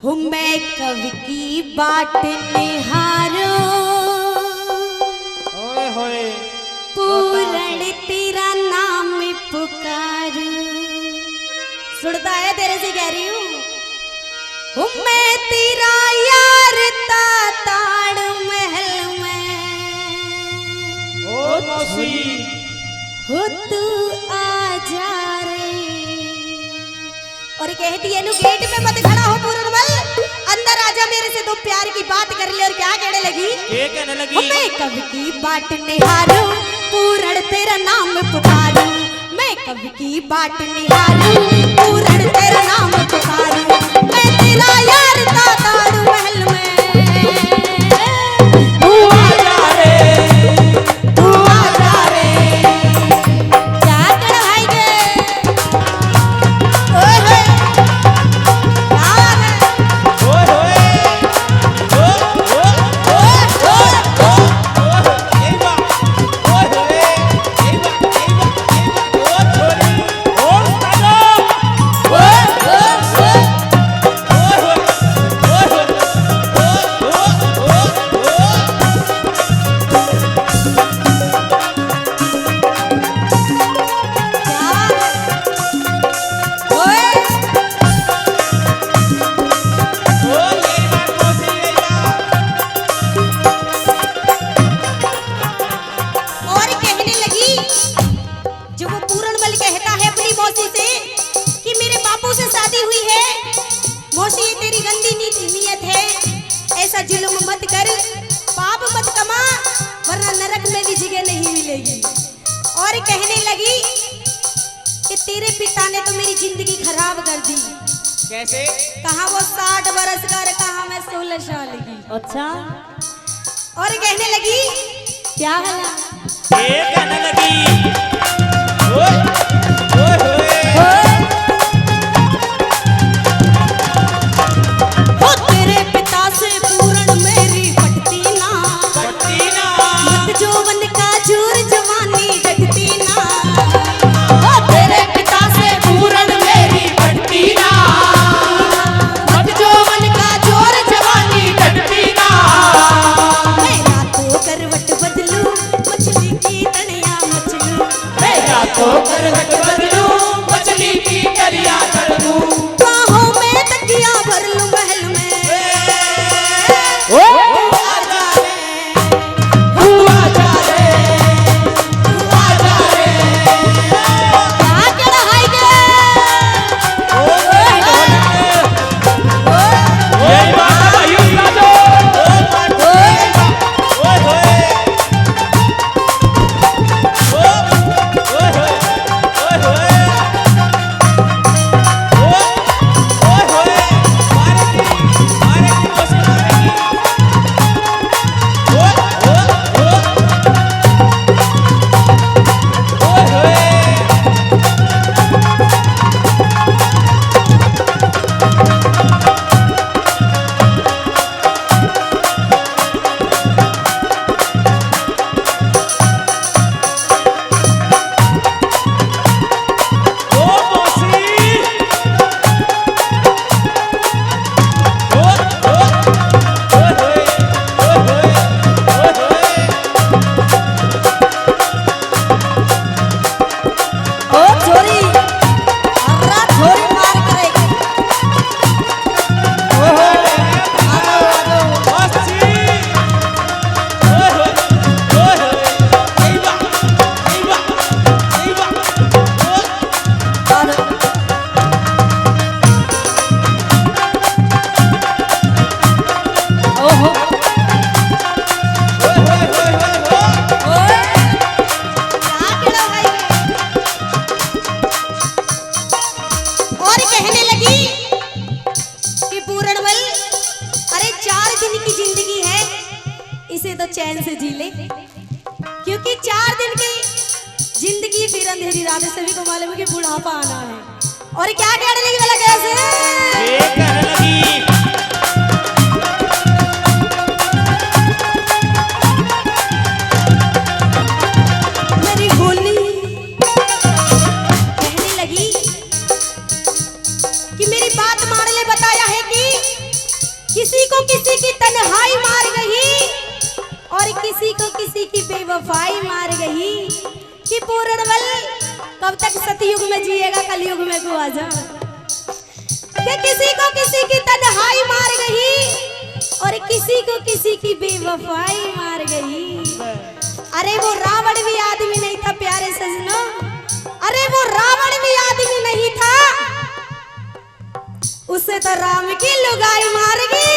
हूँ मैं कवि की बाट निहारो, ओए होए पूरण तेरा नाम पुकारू। सुनता है तेरे से कह रही हूँ मैं तेरा यार ताड़ महल में। ओ मौसी हो तू आ जा रे। और कहती है गेट पे मत खड़ा हो पूरनमल, अंदर आजा मेरे से दो प्यार की बात कर ले। और क्या कहने लगी? क्या कहने लगी? मैं कवि की बाट निहारू, पूरण तेरा नाम पुकारू। मैं कवि की बाट निहारू, पूरण तेरा नाम पुकारू। मैं तेरा यार ताड़ महल में। तू आ जा रे, तू आ जा रे। क्या कढ़ाएंगे? ओए होए क्या है? ओए होए ओ ओ ओए होए ये बा ओए होए ये बा ओ छोरी ओ सालो ओए होए ओए होए ओ ये बात मौसी ये और कहने लगी, जो वो पूरनमल कहता है अपनी मौसी से कि मेरे बापू से शादी हुई है, मौसी ये तेरी गंदी नीयत है, ऐसा जुल्म मत कर, पाप मत कमा, वरना नरक में भी जगह नहीं मिलेगी। और कहने लगी कि तेरे पिता ने तो मेरी जिंदगी खराब कर दी। कैसे? कहा वो 60 बरस कर, कहा मैं 16 साल की। अच्छा और कहने लगी क्या हला? ये कहने लगी ओए ओए होए हो तेरे पिता से पूरण मेरी पटती ना, पट्टीना मत जोवन का जोर जवानी जगती ना। हो तेरे पिता से पूरण मेरी पटती ना, मत जोवन का जोर जवानी जगती ना। मैं रातों करवट बदलूं, मछली की तनिया मचलूं। मैं तो करवट बदलूं मछली की करिया कर दूं बाहों में तकिया भर लूं महल में। ओ तू आ जा रे, तू आ जा रे तू आ जा रे। क्या चढ़ाएंगे? यही बात है भाई उसका जो ओए होए ओए होए ओए होए ओए होए मारेगी मौसी मारेगी ओए होए ओ मौसी ओ ओए होए ओए होए ओ छोरी, अर्रा छोरी मार करेगी। ओहो आगो आगो। मौसी ओए होए यही बा और ओहो ओए क्या केड़ा भाई? और कहने लगी कि पूरणमल, अरे 4 दिन की जिंदगी है, इसे तो चैन से जी ले, क्योंकि 4 दिन की जिंदगी फिर अंधेरी रात है, सभी को मालूम है कि बुढ़ापा आना है। और क्या कहने लगी वाला कैसे? ये कहने लगी मेरी होली कहने लगी कि मेरी बात मान ले, बताया है कि किसी को किसी की तन्हाई मार गई और किसी को किसी की बेवफाई मार गई कि पूर्णवल कब तक सतयुग में जिएगा कलयुग में को आजा कि किसी को किसी की तन्हाई मार गई और किसी को किसी की बेवफाई मार गई। अरे वो रावण भी आदमी नहीं था प्यारे सजनों, अरे वो रावण भी आदमी नहीं था, उसे तो राम की लुगाई मार गई।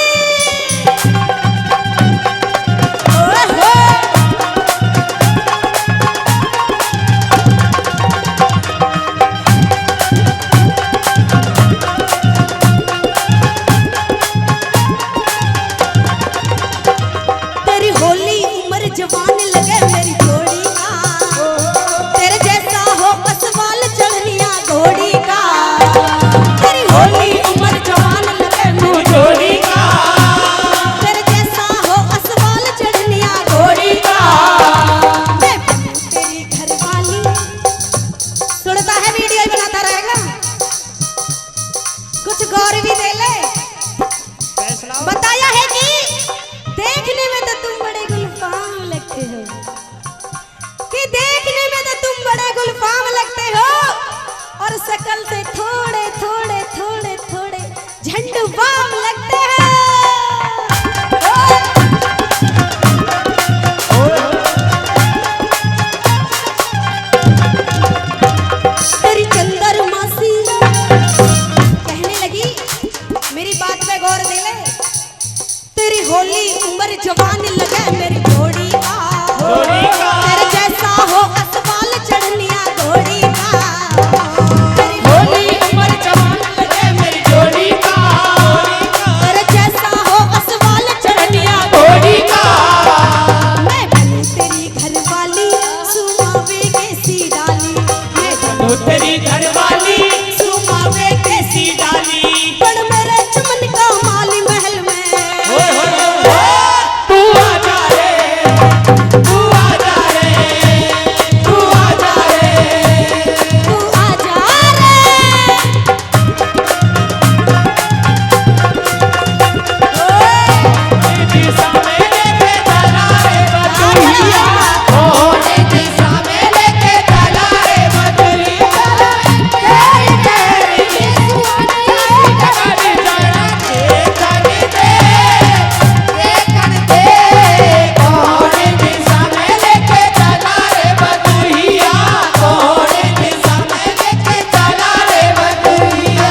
तेरी होली उम्र जवान लगे मेरी जोड़ी का, तेरे जैसा हो असवाल चढ़निया घोड़ी का। तेरी होली उम्र जवान लगे मेरी जोड़ी का, तेरे जैसा हो असवाल चढ़निया घोड़ी का। मैं तेरी घरवाली, सुनता है वीडियो बनाता रहेगा, कुछ गौर भी दे ले। बताया है कि देखने में तो तुम बड़े गुलफाम लगते हो, कि देखने में तो तुम बड़े गुलफाम लगते हो और शकल से थोड़े थोड़े थोड़े थोड़े झंडू बाम लगते हो। तेरी चंदर मासी कहने लगी, मेरी बात पे गौर दे ले। तेरी होली उम्र जवान लगे मेरी घोड़ी का, तेरे जैसा हो असवाल चढ़निया घोड़ी का। तेरी होली उम्र जवान लगे मेरी घोड़ी का, तेरे जैसा हो असवाल चढ़निया घोड़ी का। मैं बनूं तेरी घरवाली सुमावे कैसी डाली, मैं बनूं तेरी घरवाली सुमावे कैसी डाली। बड़ मेरे चमन का माली महल में तू आजा रे, तू आजा रे, तू आजा रे, तू आजा रे। दिशा में लेके चला रे बदुलिया, ओने दिशा में लेके चला रे बदुलिया। तेरी तेरी सुहानी जगह जगह देखन दे, ओने दिशा में लेके चला रे बदुलिया, ओने दिशा में लेके चला रे बदुलिया।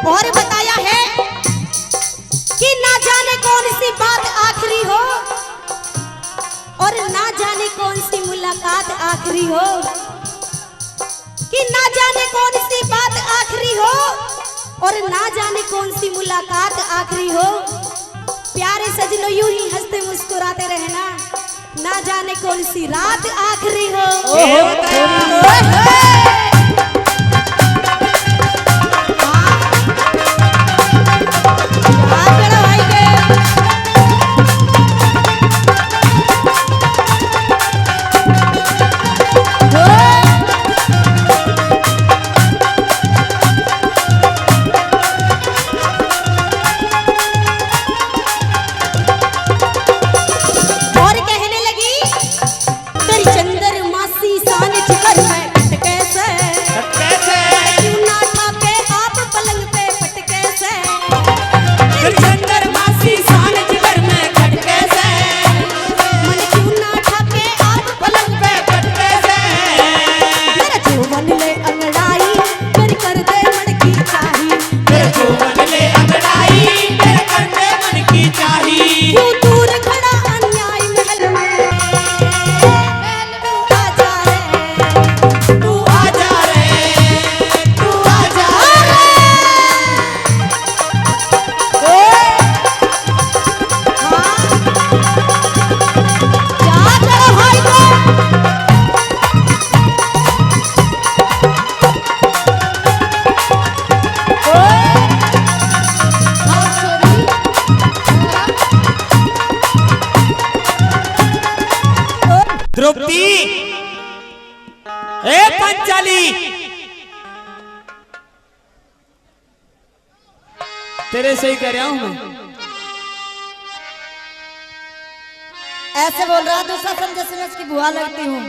और बताया है कि ना जाने कौन सी बात आखिरी हो और ना जाने कौन सी मुलाकात आखिरी हो, कि ना जाने कौन सी बात आखिरी हो और ना जाने कौन सी मुलाकात आखिरी हो। प्यारे सजनों यूं ही हंसते मुस्कुराते रहना, ना जाने कौन सी रात आखिरी हो। और कहने लगी, तेरी चंदर मासी शान जिगर में कैसे द्रौपदी, ए पंचाली, तेरे से ही कह रहा हूं मैं। ऐसे बोल रहा दुशासन जैसे मैं इसकी बुआ लगती हूँ।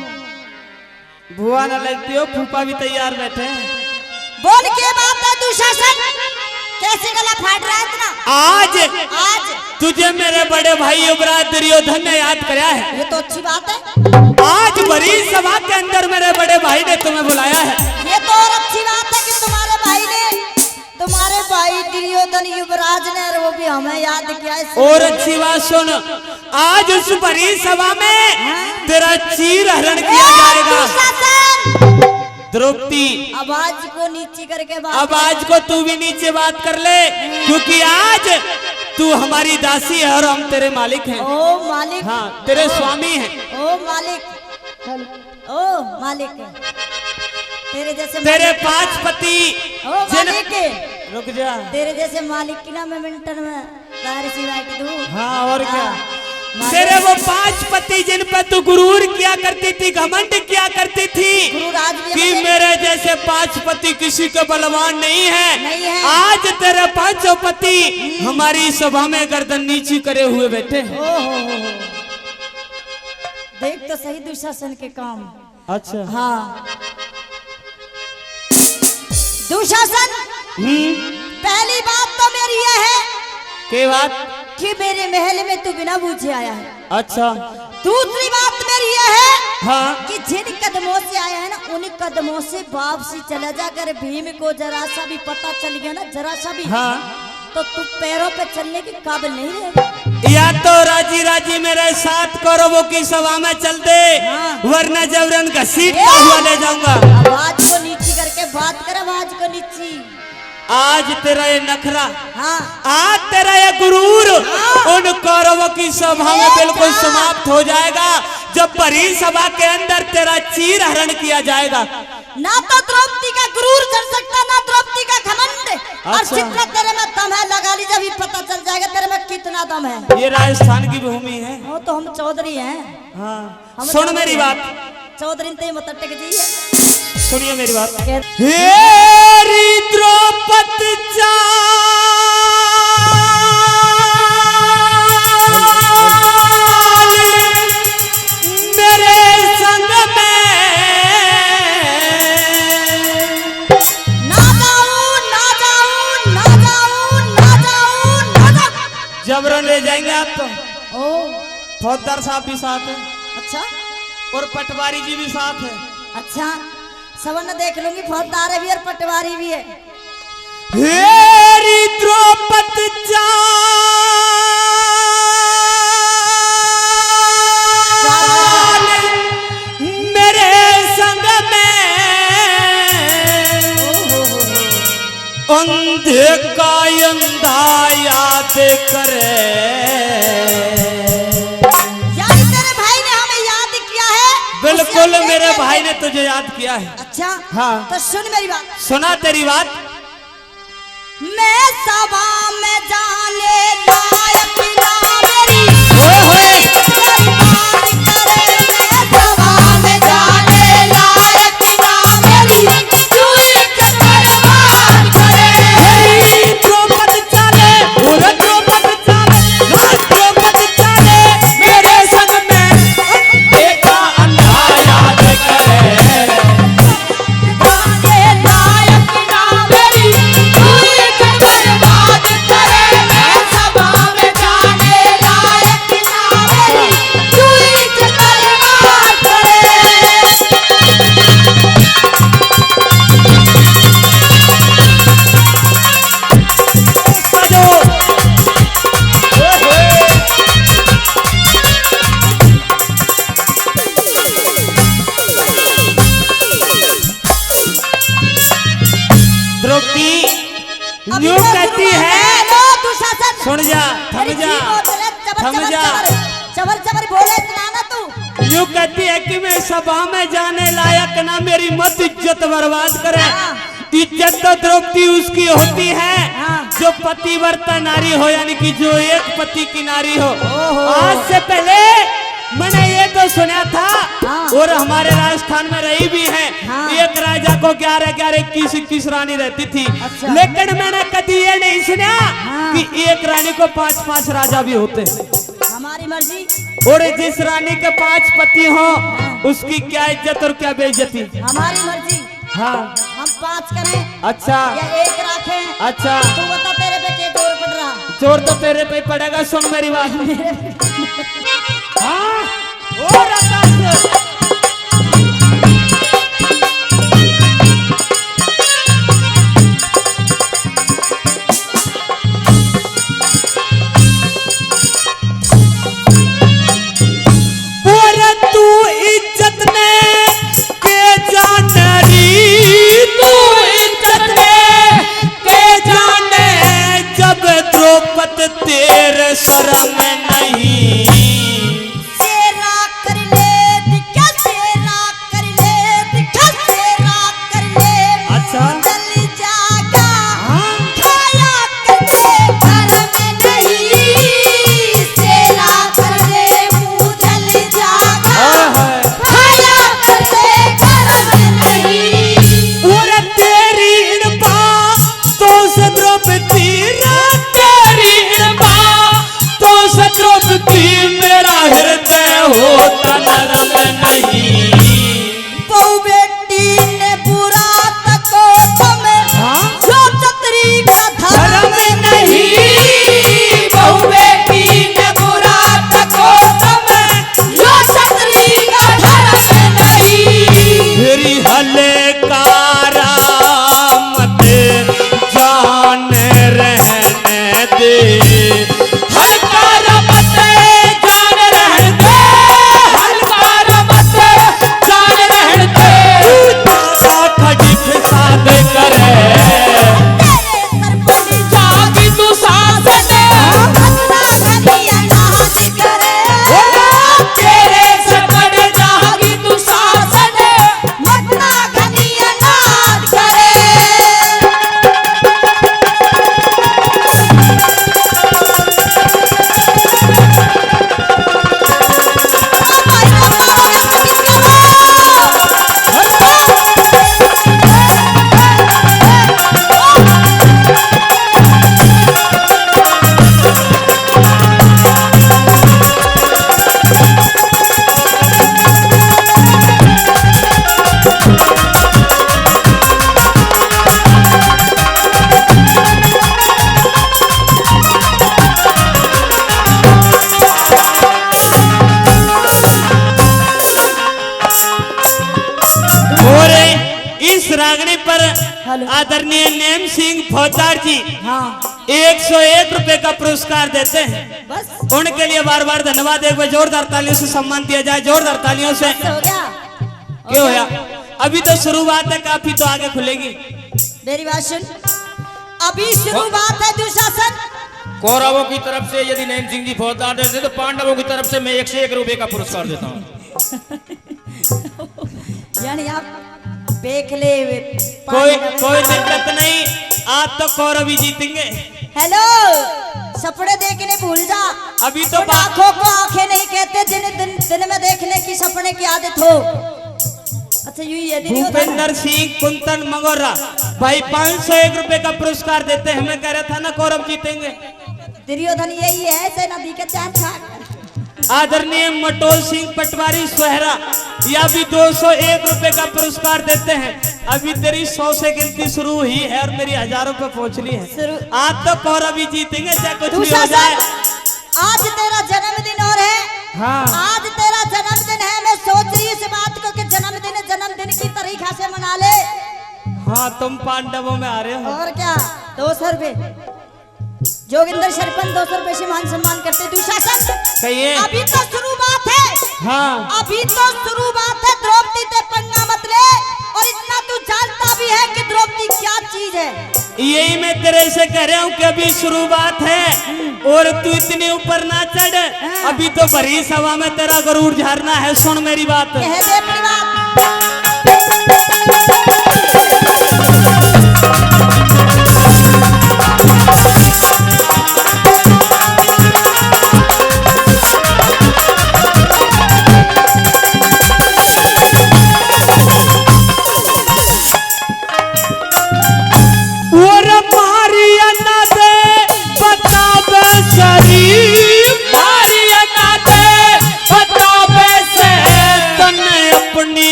बुआ न लगती हो, फूफा भी तैयार बैठे हैं। बोल के बात है दुशासन, कैसे गला फाट रहा है इतना? आज तुझे मेरे बड़े भाई युवराज दुर्योधन ने याद कराया है। ये तो अच्छी बात है। आज बड़ी सभा के अंदर मेरे बड़े भाई ने तुम्हें बुलाया है। ये तो और अच्छी बात है कि तुम्हारे भाई दुर्योधन युवराज ने, और वो भी हमें याद किया है। और अच्छी बात सुन, आज उस बड़ी सभा में तेरा चीर हरण किया जाएगा। द्रौपदी, आवाज को नीचे करके बात, आवाज को तू भी नीचे बात कर ले, क्योंकि आज तू हमारी दासी है और हम तेरे मालिक हैं। ओ मालिक। हाँ, तेरे स्वामी हैं। ओ मालिक, ओ मालिक, तेरे जैसे तेरे 5 पति। ओ मालिक, रुक जा। तेरे जैसे मालिक की ना मैं मिनटन में कार सी बैठ दूं। हाँ, और क्या। तेरे वो 5 पति जिन पर तू गुरूर किया करती थी, घमंड किया करती थी कि मेरे जैसे 5 पति किसी के बलवान नहीं है। आज तेरे 5 पति हमारी सभा में गर्दन नीची करे हुए बैठे हैं। देख तो सही दुशासन के काम। अच्छा। हाँ दुशासन, पहली बात तो मेरी यह है के बात कि मेरे महल में तू बिना पूछे आया है। अच्छा। दूसरी बात मेरी यह है, हाँ, कि जिन कदमों से आया है ना, उन कदमों से वापसी चला जा। अगर भीम को जरा सा भी पता चल गया ना, जरा सा भी, हाँ, तो तू पैरों पे चलने के काबिल नहीं रहेगा। या तो राजी राजी मेरे साथ कौरवों की सभा में चल दे, वरना जबरन घसीटता हुआ ले जाऊंगा। आवाज को नीची करके बात कर, आवाज को नीची। आज तेरा ये नखरा, हाँ, आज तेरा ये गुरूर उन कौरवों की सभा में बिल्कुल समाप्त हो जाएगा, जब बड़ी सभा के अंदर तेरा चीर हरण किया जाएगा। ना तो द्रौपदी का गुरूर चल सकता, ना द्रौपदी का घमंड। और जितना तेरे में दम है लगा ली, जब ही पता चल जाएगा तेरे में कितना दम है। ये राजस्थान की भूमि है। वो तो हम चौधरी हैं। हाँ, सुन मेरी बात। चौधरी ते मत टेक जाइए, सुनिए मेरी बात। हेरी द्रौपदी मेरे संग में, ना जाऊं ना जाऊं ना जाऊं ना जाऊं ना जाऊं। जबरन ले जाएंगे आप तो। ओ फौजदार साहब भी साथ है, अच्छा, और पटवारी जी भी साथ है। अच्छा, सबने देख लूंगी, फौजदार भी और पटवारी भी है। हेरी द्रौपदी मेरे संग में, अंधे का अंधा याद करे। यानी तेरे भाई ने हमें याद किया है। बिल्कुल, मेरे भाई ने तुझे याद किया है। अच्छा, हाँ, तो सुन मेरी बात। सुना तेरी बात। मैं सभा में जाने लायक ना मेरी, ओए बर्बाद करे। मैं सभा में जाने लायक ना मेरी, तू एक बर्बाद करे। हेरी द्रौपदी चाले, पूरा द्रौपदी चाले, द्रौपदी चाले मेरे संग में, अंधे का अंधा याद करे। जाने लायक ना मेरी, तू एक बर्बाद करे। मैं सभा में जाने लायक ना मेरी, तू एक बर्बाद करे। बजो। द्रौपदी न्यू कहती है, सुन जा, थम जा, थम जा। चबर चबर बोले इतना ना तू। न्यू कहती है कि मैं सभा में जाने लायक ना मेरी, मत इज्जत बर्बाद करे। इज्जत तो द्रौपदी उसकी होती है जो पतिव्रता नारी हो, यानी कि जो एक पति की नारी हो। आज से पहले मैंने तो सुना था हाँ। और हमारे राजस्थान में रही भी है। हाँ। एक राजा को 11-11, 21-21 रानी रहती थी। अच्छा। लेकिन मैंने कभी ये नहीं सुना हाँ। कि एक रानी को 5-5 राजा भी होते हैं। हमारी मर्जी। और जिस रानी के 5 पति हो उसकी क्या इज्जत और क्या बेइज्जती। हमारी मर्जी। हाँ हम 5 करें अच्छा या 1 रखें। अच्छा तू बता तेरे पे क्या जोर पड़ रहा। जोर तो तेरे पे पड़ेगा, सुन मेरी बात। हाँ और आकाश तेरे शर्म नहीं। सेरा कर ले दिखा, सेरा कर ले दिखा, सेरा कर ले। अच्छा। चल जागा हाँ। खाया कर ले घर में नहीं। सेरा कर ले मुँह जल जागा खाया कर ले घर में नहीं। और तेरी इन बातों से द्रौपदी मेरा हृदय होता नरम नहीं। बहु बेटी ने बुरा तको तुम्हें जो छतरी का धर्म नहीं। बहु बेटी ने बुरा तको तुम्हें जो छतरी का धर्म नहीं। मेरी हलकारा मत जान रहने दे। रागनी पर आदरणीय नेम सिंह फौजदार जी 101 रुपए का पुरस्कार देते हैं। बस उनके लिए बार बार धन्यवाद। एक बार जोरदार तालियों से सम्मान दिया जाए, जोरदार तालियों से। हो गया। क्यों होया? अभी तो शुरुआत है, काफी तो आगे खुलेगी। मेरी बात सुन, अभी शुरुआत है दुशासन। कौरवों की तरफ से यदि नैन सिंह जी फौजदार देते तो पांडवों की तरफ से मैं 101 रुपए का पुरस्कार देता हूँ। यानी आप देख ले कोई दिक्कत नहीं, आज तो कौरव ही जीतेंगे। हेलो, सपने देखने भूल जा। अभी तो आंखों को आंखें नहीं कहते, दिन में देखने की सपने की आदत हो। अच्छा यूं यदि भूपेंद्र सिंह कुंतन मंगोरा भाई 501 रुपए का पुरस्कार देते हैं। मैं कह रहा था ना कौरव जीतेंगे। दुर्योधन यही है, सेना दी के चार छाक। आदरणीय मटोल सिंह पटवारी सोहरा या भी 201 रुपए का पुरस्कार देते हैं। अभी तेरी 100 से गिनती शुरू हुई है और मेरी हजारों पे पहुंचनी है। आज तो कौरव भी जीतेंगे चाहे कुछ भी हो जाए। आज तेरा जन्मदिन और है। हाँ। आज तेरा जन्मदिन है। मैं सोच रही इस बात को कि जन्मदिन की तरीका से मना ले। हाँ, तुम पांडवों में आ रहे हो। और क्या 200 रुपए जोगिंदर सरपंच 200 रुपए से मान सम्मान करते। दुशासन कहिए। अभी तो शुरुआत है। हाँ, अभी तो शुरुआत है। द्रौपदी ते पंगा मत ले। और इतना तू जानता भी है कि द्रौपदी क्या चीज है। यही मैं तेरे से कह रहा हूँ कि अभी शुरुआत है और तू इतने ऊपर ना चढ़। अभी तो भरी सभा में तेरा गरूर झाड़ना है। सुन मेरी बात। कह दे अपनी बात।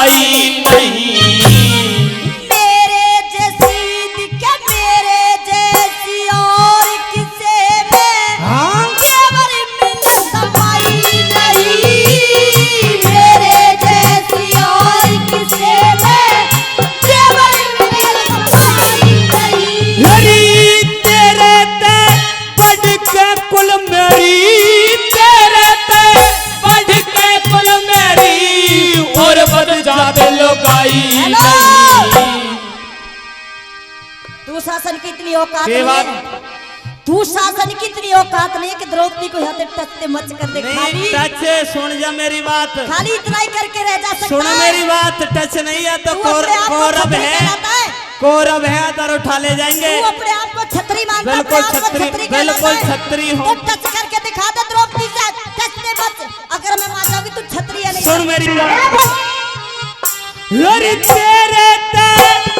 लुगाई नहीं। मेरे जैसी क्या मेरे जैसी और किसे में हाँ? जेवर मिल समाई नहीं। मेरे जैसी और किसे में जेवर मिल समाई नहीं। हरी तेरे ते बढ़ के कुल मेरी, तेरे ते बढ़ के कुल मेरी और बद जाते लुगाई नहीं। तू शासन की इतनी औकात के नहीं बात? है, तू शासन की इतनी औकात नहीं है कि द्रौपदी को यहाँ से टचते मच कर दे। नहीं खाली टच, सुन जा मेरी बात, खाली इतना ही करके रह जा सकता सुन है। मेरी बात, टच नहीं है तो तू अपने आप को कौरव छतरी है, कहलाता है। कौरव है अदर उठा ले जाएंगे। तू अपने आप को छतरी मानता है, बिल्कुल अपने आप को छतरी, छतरी कहलाता बिल्कुल है। छतरी हूँ। तो टच करके दिखा दे द्रौपदी से, टचते मत। अगर मैं मान जाऊंगी तू छतरी है नहीं। सुन मेरी बात, अरे तेरे ते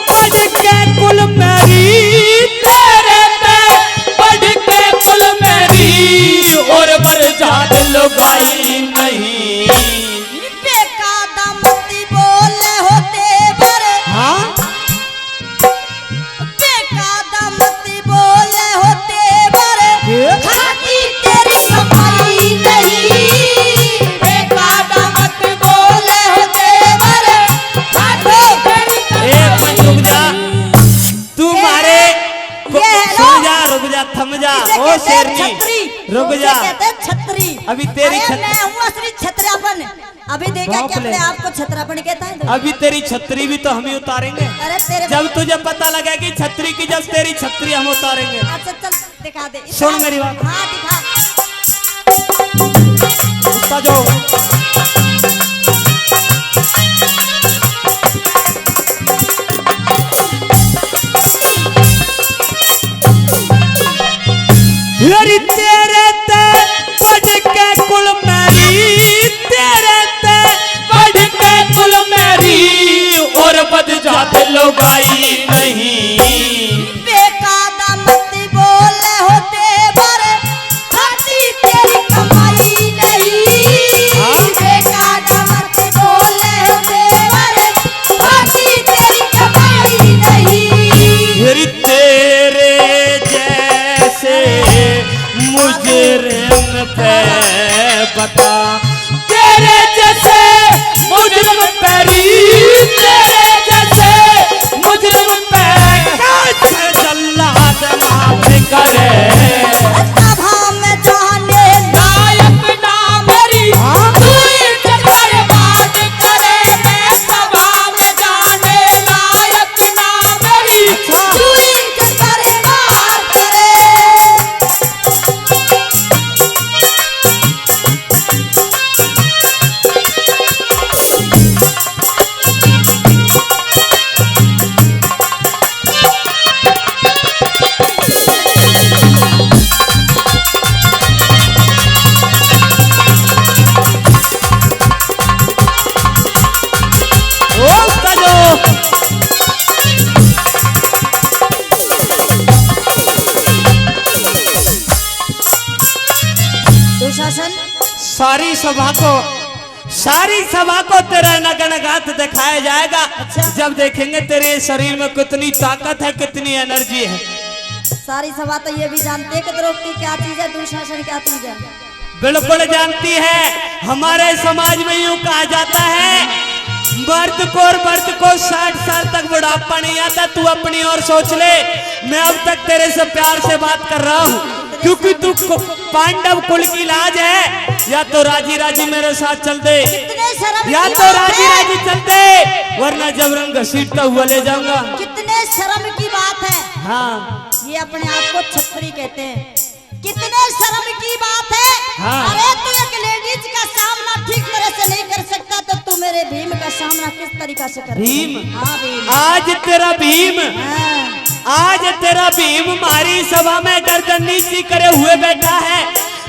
बढ़ के कुल मेरी, तेरे ते बढ़ के कुल मेरी और बरजात लुगाई नहीं। बेकादा मती बोले होते बर, हाँ बेकादा मती बोले होते बर, ये? खाती तेरी कमाई नहीं। बेकादा मत बोले होते बर, खाती तेरी एक मिनट रुक जा, तू मारे ये है सुन ना? जा, रुक जा, थम जा, इसे ओ कहते हैं शेरनी छतरी, रुक इसे जा। कहते हैं छतरी। अभी तेरी अरे छत- मैं हूँ असली छतरापन। अभी देखा बाप कि ले। अपने आप को छतरापन कहता है तो? अभी तेरी छतरी भी तो हम ही उतारेंगे। अरे तेरे जब तुझे पता लगा कि छतरी की, जब तेरी छतरी हम उतारेंगे। अच्छा चल दिखा दे। सुन मेरी बात। हाँ दिखा। उसका जो अरे तेरे ते बढ़ के कुल मेरी, तेरे ते बढ़ के कुल मेरी और बद जाते लुगाई नहीं। बेकादा मत बोले होते बर, खाती तेरी कमाई नहीं। हाँ? बेकादा मत बोले होते बर, खाती तेरी कमाई नहीं। फिर तेरे जैसे मुजरिम पे बता, तेरे जैसे मुजरिम पैरी, तेरे जैसे मुजरिम पे कैसे जल्लाद माफ करे। सभा में जाने नायक ना मेरी, हाँ? तू इज्जत बर्बाद करे। मैं सभा में जाने लायक ना मेरी, तू इज्जत बर्बाद करे। ओ उसका जो दुशासन सारी सभा को तेरा नगनगात दिखाया जाएगा। जब देखेंगे तेरे शरीर में कितनी ताकत है, कितनी एनर्जी है। सारी सभा तो ये भी जानते हैं कि द्रौपदी क्या चीज है, दुशासन क्या चीज है। बिल्कुल जानती है। हमारे समाज में यूं कहा जाता है, मर्द को 60 साल तक बुढ़ापा नहीं आता। तू अपनी ओर सोच ले, मैं अब तक तेरे से प्यार से बात कर रहा हूँ क्योंकि तू पांडव कुल की लाज है। या तो राजी राजी मेरे साथ चल दे, कितने शर्म या की तो बात राजी है। राजी चल दे, वरना जबरन घसीटता हुआ ले जाऊंगा। कितने शर्म की बात है। हाँ ये अपने आप को छतरी कहते हैं। कितने शर्म की बात है। हाँ। अरे तू एक लेडीज का सामना ठीक तरह से नहीं कर सकता तो तू मेरे भीम का सामना किस तरीका से कर। भीम? हाँ भीम। आज तेरा भीम, हाँ। आज तेरा भीम हमारी सभा में गर्दन नीची करे हुए बैठा है,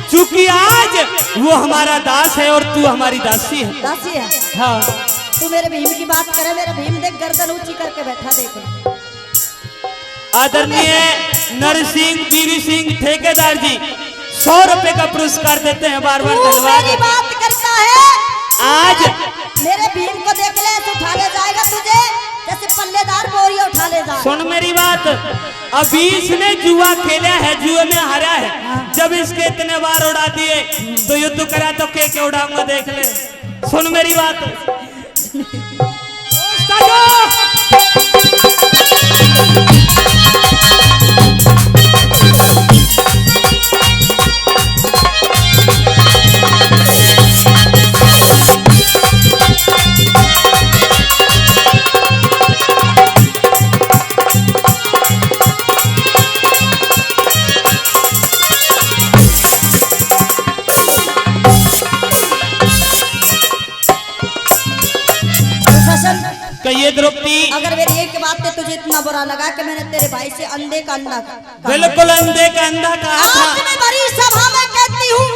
क्योंकि आज वो हमारा दास है और तू हमारी दासी है। दासी है। हाँ तू मेरे भीम की बात करे, मेरा भीम देख गर्दन ऊंची करके बैठा देख। आदरणीय नरसिंह वीर सिंह ठेकेदार जी 100 रुपए का पुरस्कार देते हैं। बार बार तू मेरी धन्यवाद। बात करता है आज मेरे भीम को देख ले तो उठा ले जाएगा तुझे, जैसे पल्लेदार बोरिया उठा ले जा। सुन मेरी बात, अभी इसने जुआ खेला है, जुए में हारा है। जब इसके इतने बार उड़ा दिए तो युद्ध करा तो के उड़ाऊंगा देख ले। सुन मेरी बात। कहिए द्रौपदी, अगर मेरी एक बात पे तुझे इतना बुरा लगा कि मैंने तेरे भाई से अंधे का अंधा बिल्कुल अंधे का अंधा कहा था। आज मैं भरी सभा में कहती हूँ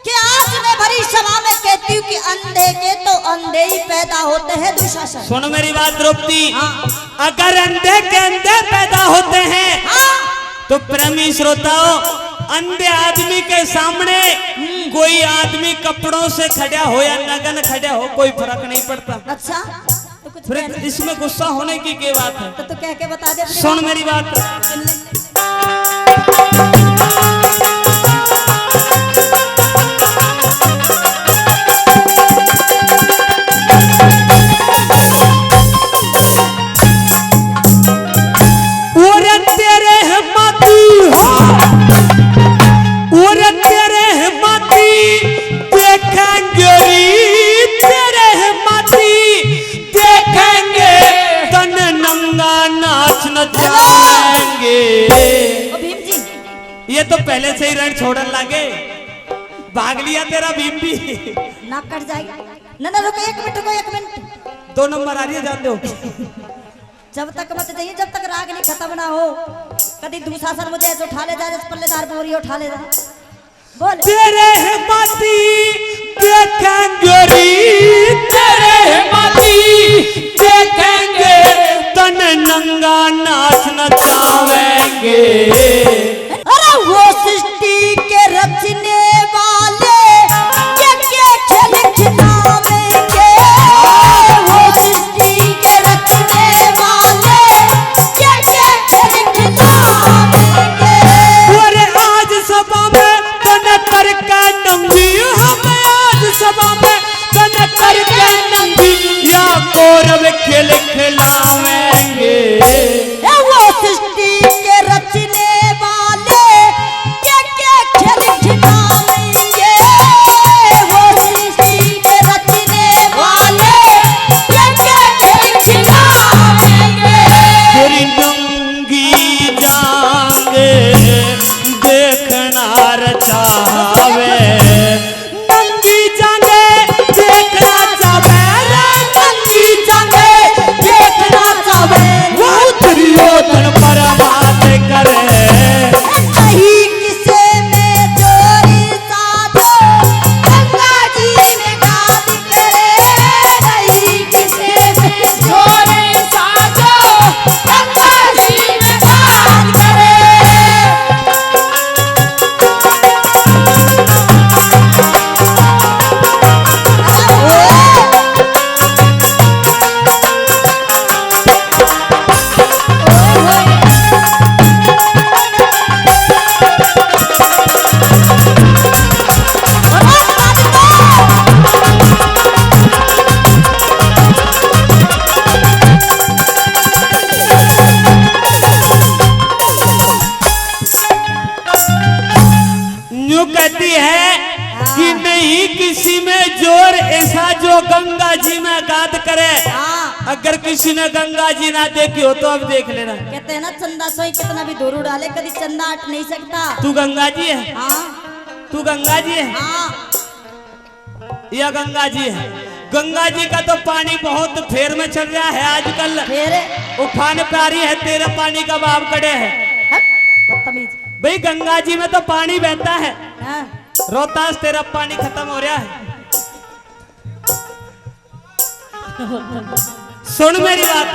कि आज मैं भरी सभा में कहती हूँ कि अंधे के तो अंधे ही पैदा होते हैं दुशासन। सुन मेरी बात द्रौपदी, अगर अंधे के अंधे पैदा होते हैं तो प्रेमी श्रोताओं, अंधे आदमी के सामने कोई आदमी कपड़ों से खड़ा हो या नगन खड़ा हो कोई फर्क नहीं पड़ता। अच्छा तो कुछ फिर इसमें गुस्सा होने की क्या बात है? तो तू कह के बता दे। सुन मेरी बात। सुन ले। ये तो पहले से ही रण छोड़न लागे, भाग लिया तेरा भीम भी। नाक कट जाएगा। ना रुको, एक मिनट रुको, एक मिनट। 2 नंबर आ रही है, जान दो। जब तक मत जाइए, जब तक राग नहीं खत्म ना हो। कभी दुशासन मुझे ऐसे उठा ले जा, जैसे पल्लेदार बोरी उठा ले जा। बोल। तेरे माती देखेंगे री, तेरे माती देखेंगे, तन नंगा नाच नचावेंगे। अरे वो सृष्टि के रचने वाले क्या खेल खिलावेंगे। वो सृष्टि के रचने वाले क्या खेल खिलावेंगे। अरे आज सभा में तन करके नंगी, हमें आज सभा में तन करके नंगी, या कौरव खेल खिलावेंगे। वो सृष्टि के रचने कहती है कि नहीं किसी में जोर ऐसा जो गंगा जी में गाद करे। अगर किसी ने गंगा जी ना देखी हो तो अब देख लेना। कहते हैं ना चंदा सोई कितना भी दूर डाले कभी चंदा हट नहीं सकता। तू गंगा जी है? हाँ। तू गंगा जी है? हाँ। या गंगा जी है? गंगा जी का तो पानी बहुत फेर में चल रहा है आजकल। उफान प्यारी है, तेरा पानी का बाप कड़े है। भाई गंगा जी में तो पानी बहता है। हाँ। रोहतास तेरा पानी खत्म हो रहा है। सुन मेरी बात।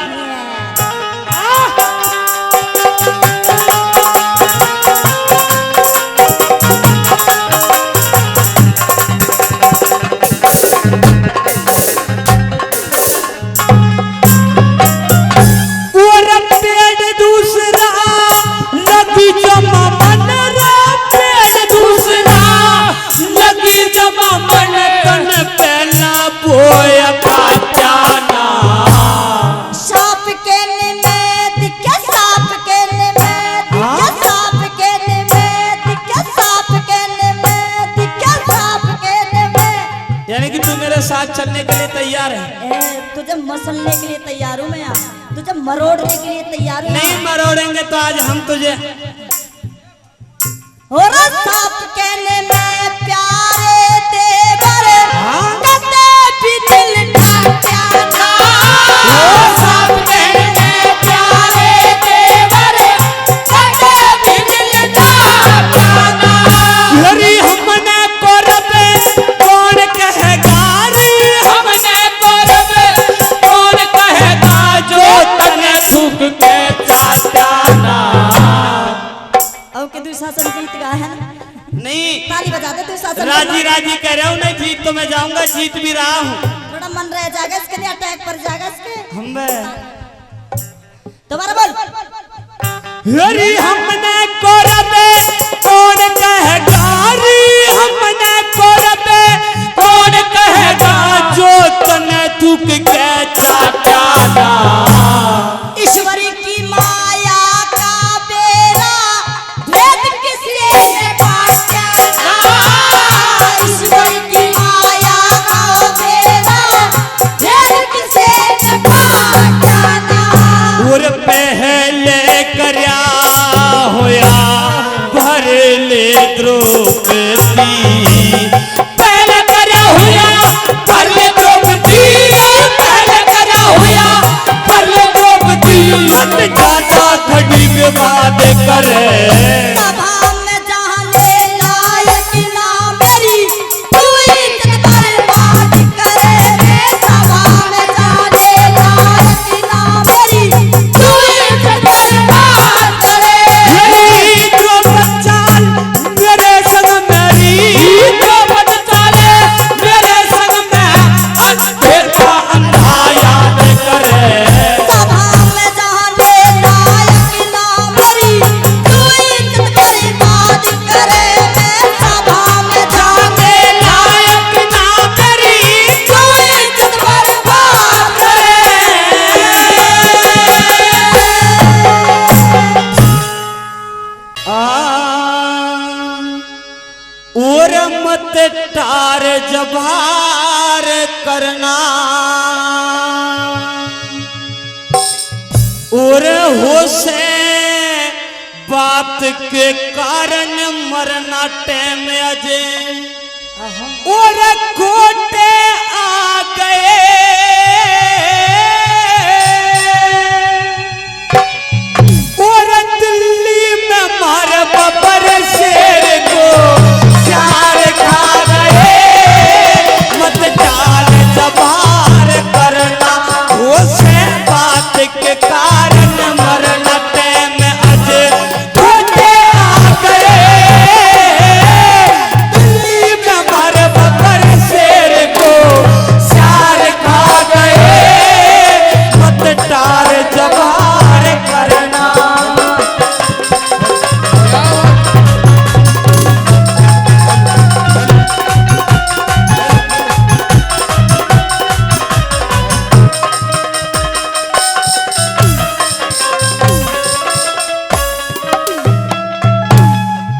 तैयार है। तुझे मसलने के लिए तैयार हूँ मैं, तुझे मरोड़ने के लिए तैयार हूँ। नहीं मरोड़ेंगे तो आज हम तुझे और साफ कहने में प्यारे तेवर कते भी दिल का प्यारा। साफ कहने में प्यारे तेवर कते भी दिल का प्यारा। हरी हमने करबे कौन कहेगा रे, हमने करबे कौन कहेगा जो तने सुख के चाटाना। अब के दुशासन जीत गया है ना? नहीं ताली बजा दे दुशासन। राजी राजी कह रहा हूँ, नहीं जीत तो मैं जाऊंगा, जीत भी रहा हूँ। थोड़ा मन रह जाएगा इसके लिए, अटैक पर जाएगा इसके। हम दोबारा बोल। हरी हमने करबे कौन कहेगा रे, हमने करबे कौन कहेगा जो तने दुख के चाटाना। ईश्वरी की माया का बेड़ा भेद किसने ने बांटा। ईश्वरी की माया का बेड़ा भेद किसने ने बांटा। और पहले करया होया भर ले द्रौपदी, पहले करया होया भर ले द्रौपदी, पहले करया होया भर ले द्रौपदी। मत जाता खड़ी के बात करे, सभा में जहाँ ले लायक ना मेरी, तू इज्जत बर्बाद करे रे। सभा में जहाँ ले लायक ना मेरी, तू इज्जत बर्बाद करे। मेरी द्रौपद चाल मेरे संग मेरी, द्रौपद चाले मेरे संग में अंधेर का अंधा याद करे। सभा में जहाँ ले लायक ना मेरी, तू इज्जत बर्बाद करे रे। सभा में जहाँ ले लायक ना मेरी तू इज्जत बर्बाद करे। और मत टार जबार करना, और हो से बात के कारण मरना टेम अजय, और कोटे आ गए और दिल्ली में मारे बबर शेर को चार खा गए। मत डाल जबार करना, वो से बात के कारण मरना टेम अजय, कोटे आ गए दिल्ली में मारे बबर शेर को चार खा गए। मत डाल जबार करना।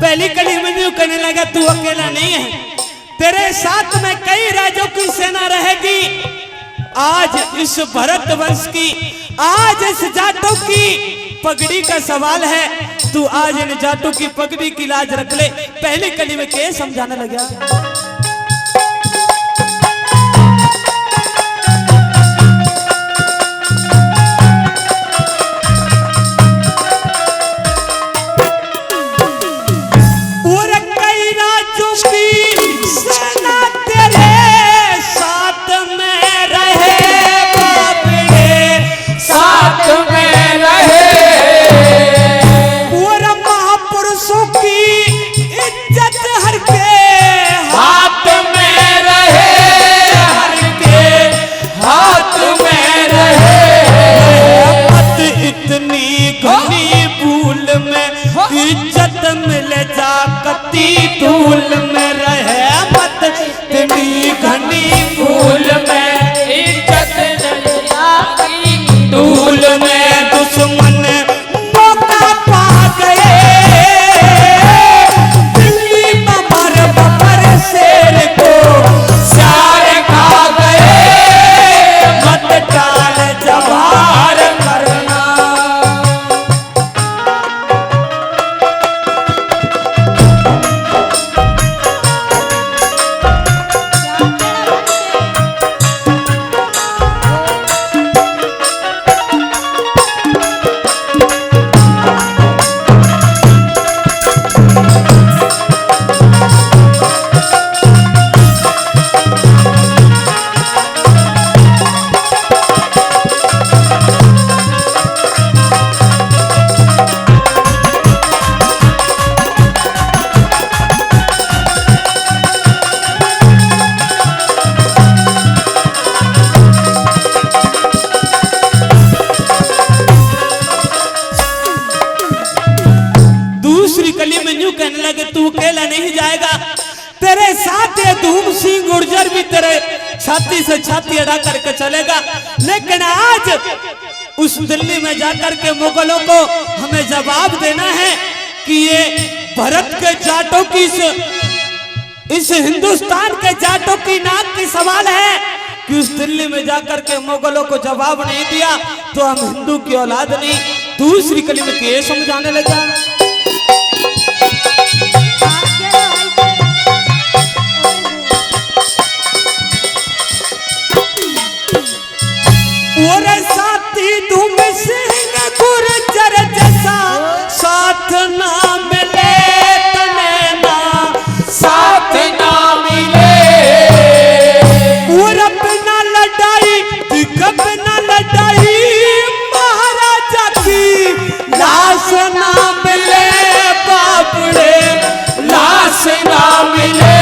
पहली कड़ी में भी कहने लगा तू अकेला नहीं है, तेरे साथ में कई राजों की सेना रहेगी। आज इस भरत वंश की, आज इस जाटों की पगड़ी का सवाल है। तू आज इन जाटों की पगड़ी की लाज रख ले। पहली कड़ी में क्या समझाने लगा, और कई राजों की सेना तेरे साथ में रहे, बाबरे साथ में रहे। और महापुरुषों की इज्जत हर के हाथ में रहे, हर के हाथ में रहे। मत इतनी घनी भूल में इज्जत मिल जा कती धूल में रहे। मत इतनी घनी भूल में इज्जत मिल जा कती धूल में। दुश्मन मौका पा गए दिल्ली में मर बबर शेर को चार खा गए। कहने लगे तू अकेला नहीं जाएगा, तेरे साथ ये धूम सिंह गुर्जर भी तेरे छाती से छाती अड़ा करके चलेगा। लेकिन आज उस दिल्ली में जाकर के मुगलों को हमें जवाब देना है कि ये भारत के जाटों की इस हिंदुस्तान के जाटों की नाक की सवाल है कि उस दिल्ली में जाकर के मुगलों को जवाब नहीं दिया तो हम हिंदू की औलाद नहीं। दूसरी कली में ये समझाने लगा, और साथी धूम सिंह गुर्जर जैसा साथ ना मिले तने ना साथ ना मिले, और अपना लड़ाई कब ना लड़ाई महाराजा की लाश ना मिले बापड़े लाश ना मिले,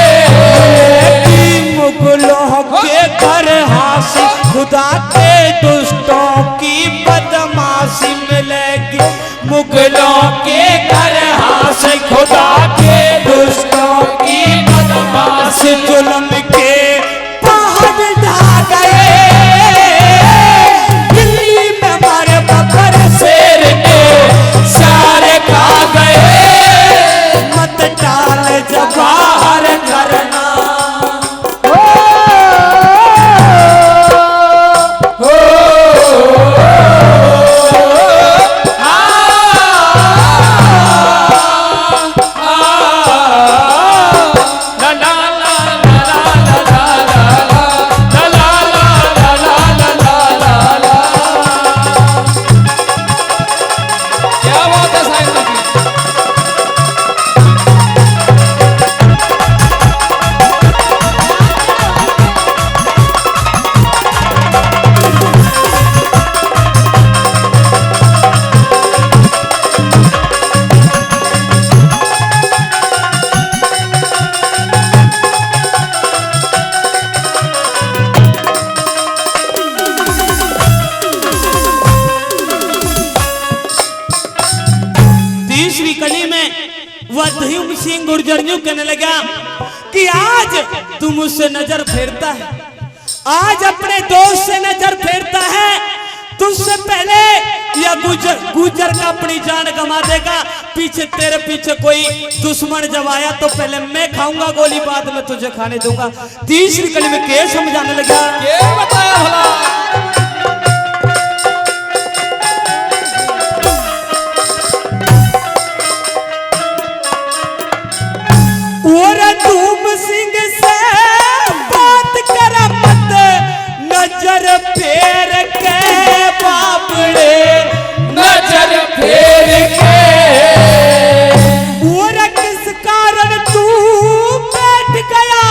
मुगलों के घर हासिल खुदा के दुष्टों की बदमाशी मिलेगी, मुगलों के घर हासिल खुदा के दुष्टों की बदमाशी, जुल्म के पहाड़ ढा गए दिल्ली में हमारे बकर शेर के सारे खा गए, मत डाल जवाहर करना धूम सिंह गुर्जर यूं कहने लगा कि आज तुम मुझसे नजर फेरता है, आज अपने दोस्त से नजर फेरता है, तुझसे पहले या गुजर का अपनी जान गंवा देगा। पीछे तेरे पीछे कोई दुश्मन जब आया तो पहले मैं खाऊंगा गोली, बाद में तुझे खाने दूंगा। तीसरी कली में क्या समझाने लगा, क्या बताया भला, और धूम सिंह से बात कर मत नजर फेर के बापड़े नजर फेर के, और किस कारण तू बैठ गया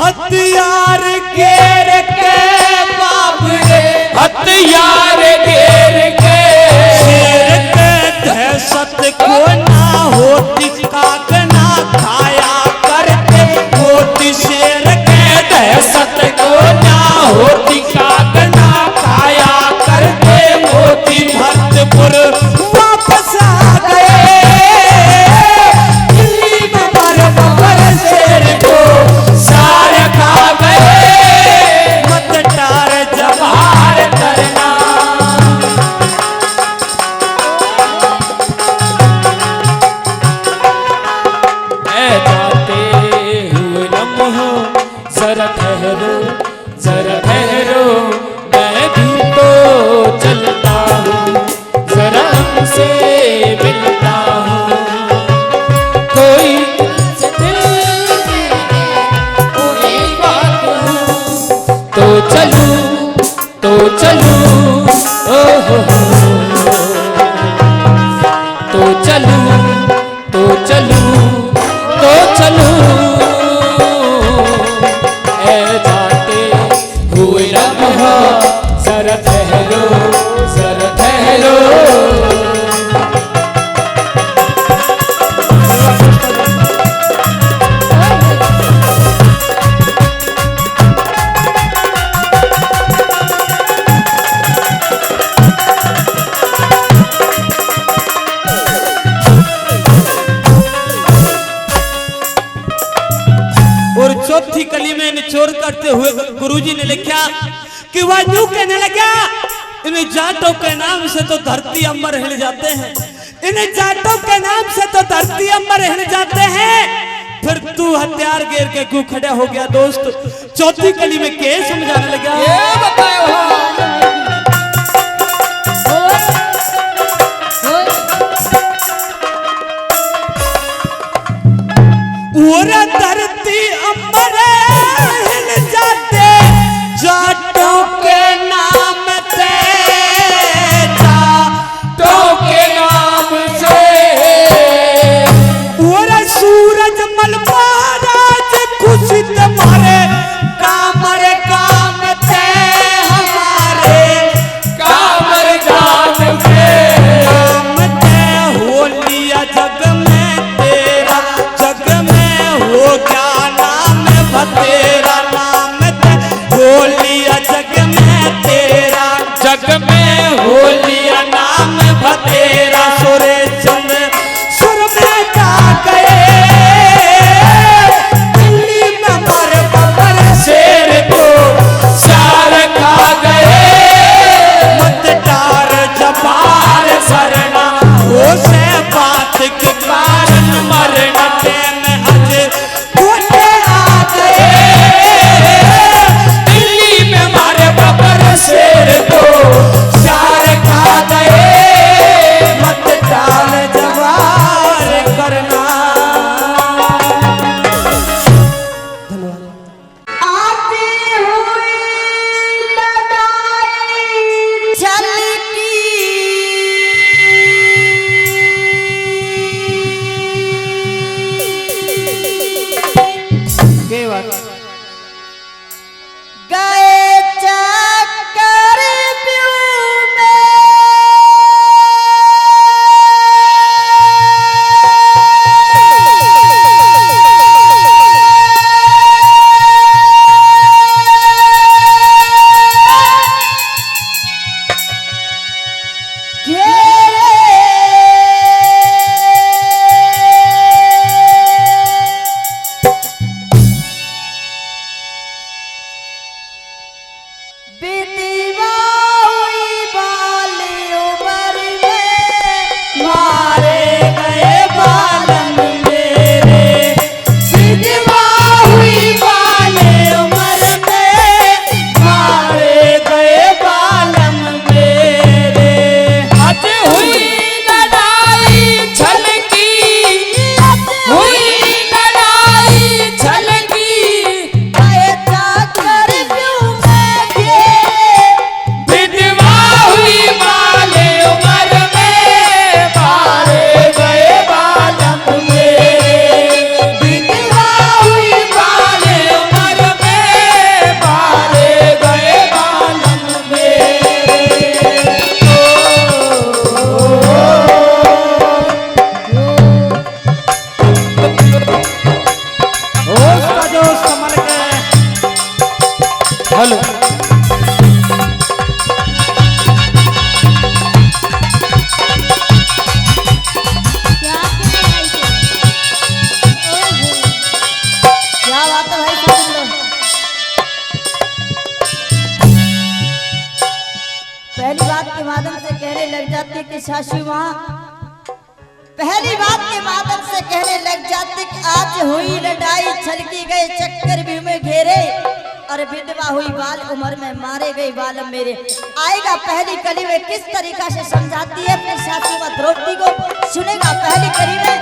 हथियार घेर के बापड़े हथियार घेर के, शेर के दहशत को ना होती काक ना खाया शेर के दहशत को ना होती काक ना खाया करते मोती भरतपुर वापस आ गए दिल्ली में बरबर शेर को सारे खा गए, मत डार जवाहर करना जरा ठहरो मैं भी तो चलता हूँ, जरा हमसे मिलता हूँ, कोई एक बात तो चलूं ओहो तो चलूं जरा ठहरो गुरुजी ने लिखा कि वह यूं कहने लगा, इन जाटों के नाम से तो धरती अंबर हिल जाते हैं, इन जाटों के नाम से तो धरती अंबर हिल जाते हैं, फिर तू हथियार गिर के क्यों खड़ा हो गया दोस्त? चौथी कली में क्या समझाने लगा? ये बताओ और धरती अंबर हिल जाते जाटों के नाम से, जाटों के नाम से, और सूरज मल महाराज खुशी तुम्हारे कामर काम थे, हमारे कामर काम थे, काम थे हो लिया जग में तेरा, जग में हो क्या नाम तेरा, नाम थे हो लिया जग में तेरा, जग में हो लिया नाम तेरा, सुरे चंद्र सुर में गा गए, दिल्ली में मर बबर शेर को सार खा गए, मत डार जबार सरना वो से बात के कारण मरना, में अज बोले आ गए, दिल्ली में मारे बबर शेर को सार खा गए, मत डाल जवार करना। आती हुई लड़ाई चलती गए चक्कर सासू माँ पहली बात के मादर से कहने लग जाते कि आज हुई लड़ाई छलकी गए चक्कर भी में घेरे और विधवा हुई बाल उम्र में मारे गए बालम मेरे। आएगा पहली कली में किस तरीका से समझाती है अपने सासू माँ द्रौपदी को, सुनेगा पहली कली में।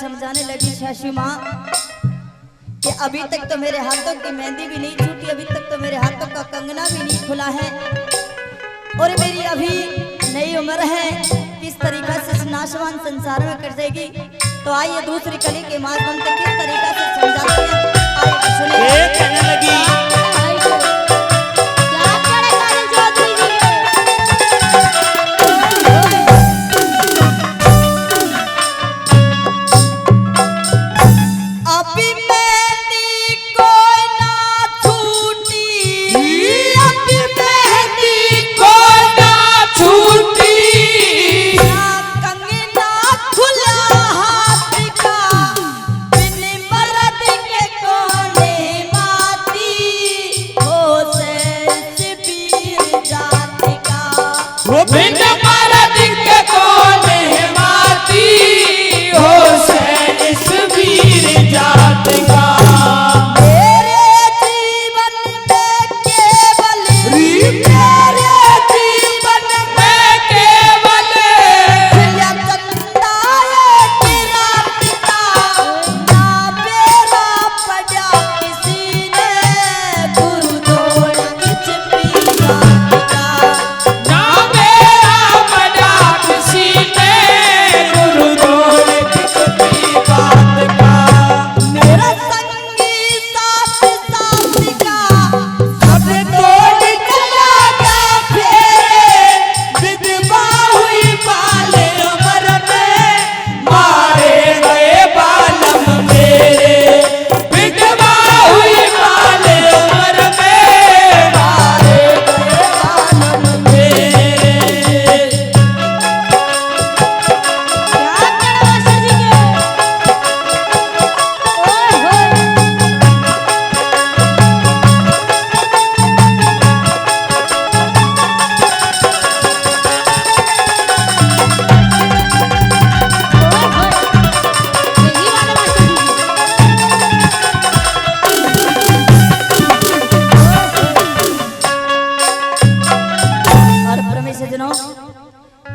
समझाने लगी सासू माँ कि अभी तक तो मेरे हाथों की मेहंदी भी नहीं छूटी, अभी तक तो मेरे हाथों का कंगना भी नहीं खुला है और मेरी अभी नई उम्र है, किस तरीका से इस नाशवान संसार में कटेगी। तो आइए दूसरी कली के माध्यम से किस तरीका से समझाते हैं, आइए सुनिए। ये कहने लगी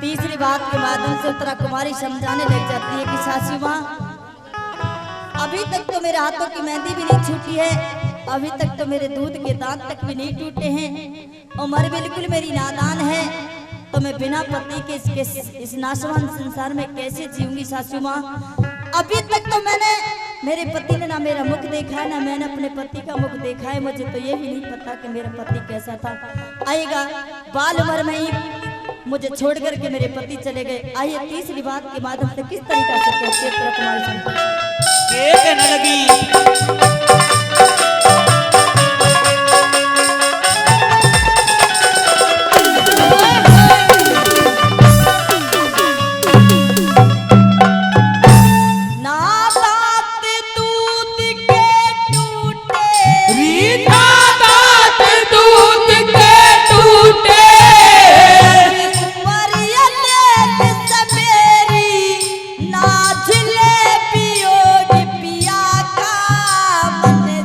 तीसरी बात के माध्यम से उत्तरा कुमारी समझाने लग जाती है कि सासू माँ अभी तक तो मेरे हाथों की मेहंदी भी नहीं छूटी है, अभी तक तो मेरे दूध के दांत तक भी नहीं टूटे हैं, उम्र बिल्कुल मेरी नादान है, तो मैं बिना पति के इस नाशवान संसार में कैसे जीऊंगी सासू माँ। अभी तक तो मैंने मेरे पति ने ना मेरा मुख देखा है, ना मैंने अपने पति का मुख देखा है, मुझे तो ये भी नहीं पता कि मेरा पति कैसा था। आएगा बाल उम्र में ही मुझे छोड़ करके मेरे पति चले गए। आइए तीसरी बात के माध्यम से किस तरीका से कहते हैं तुम्हारी कहने लगी पिया का मन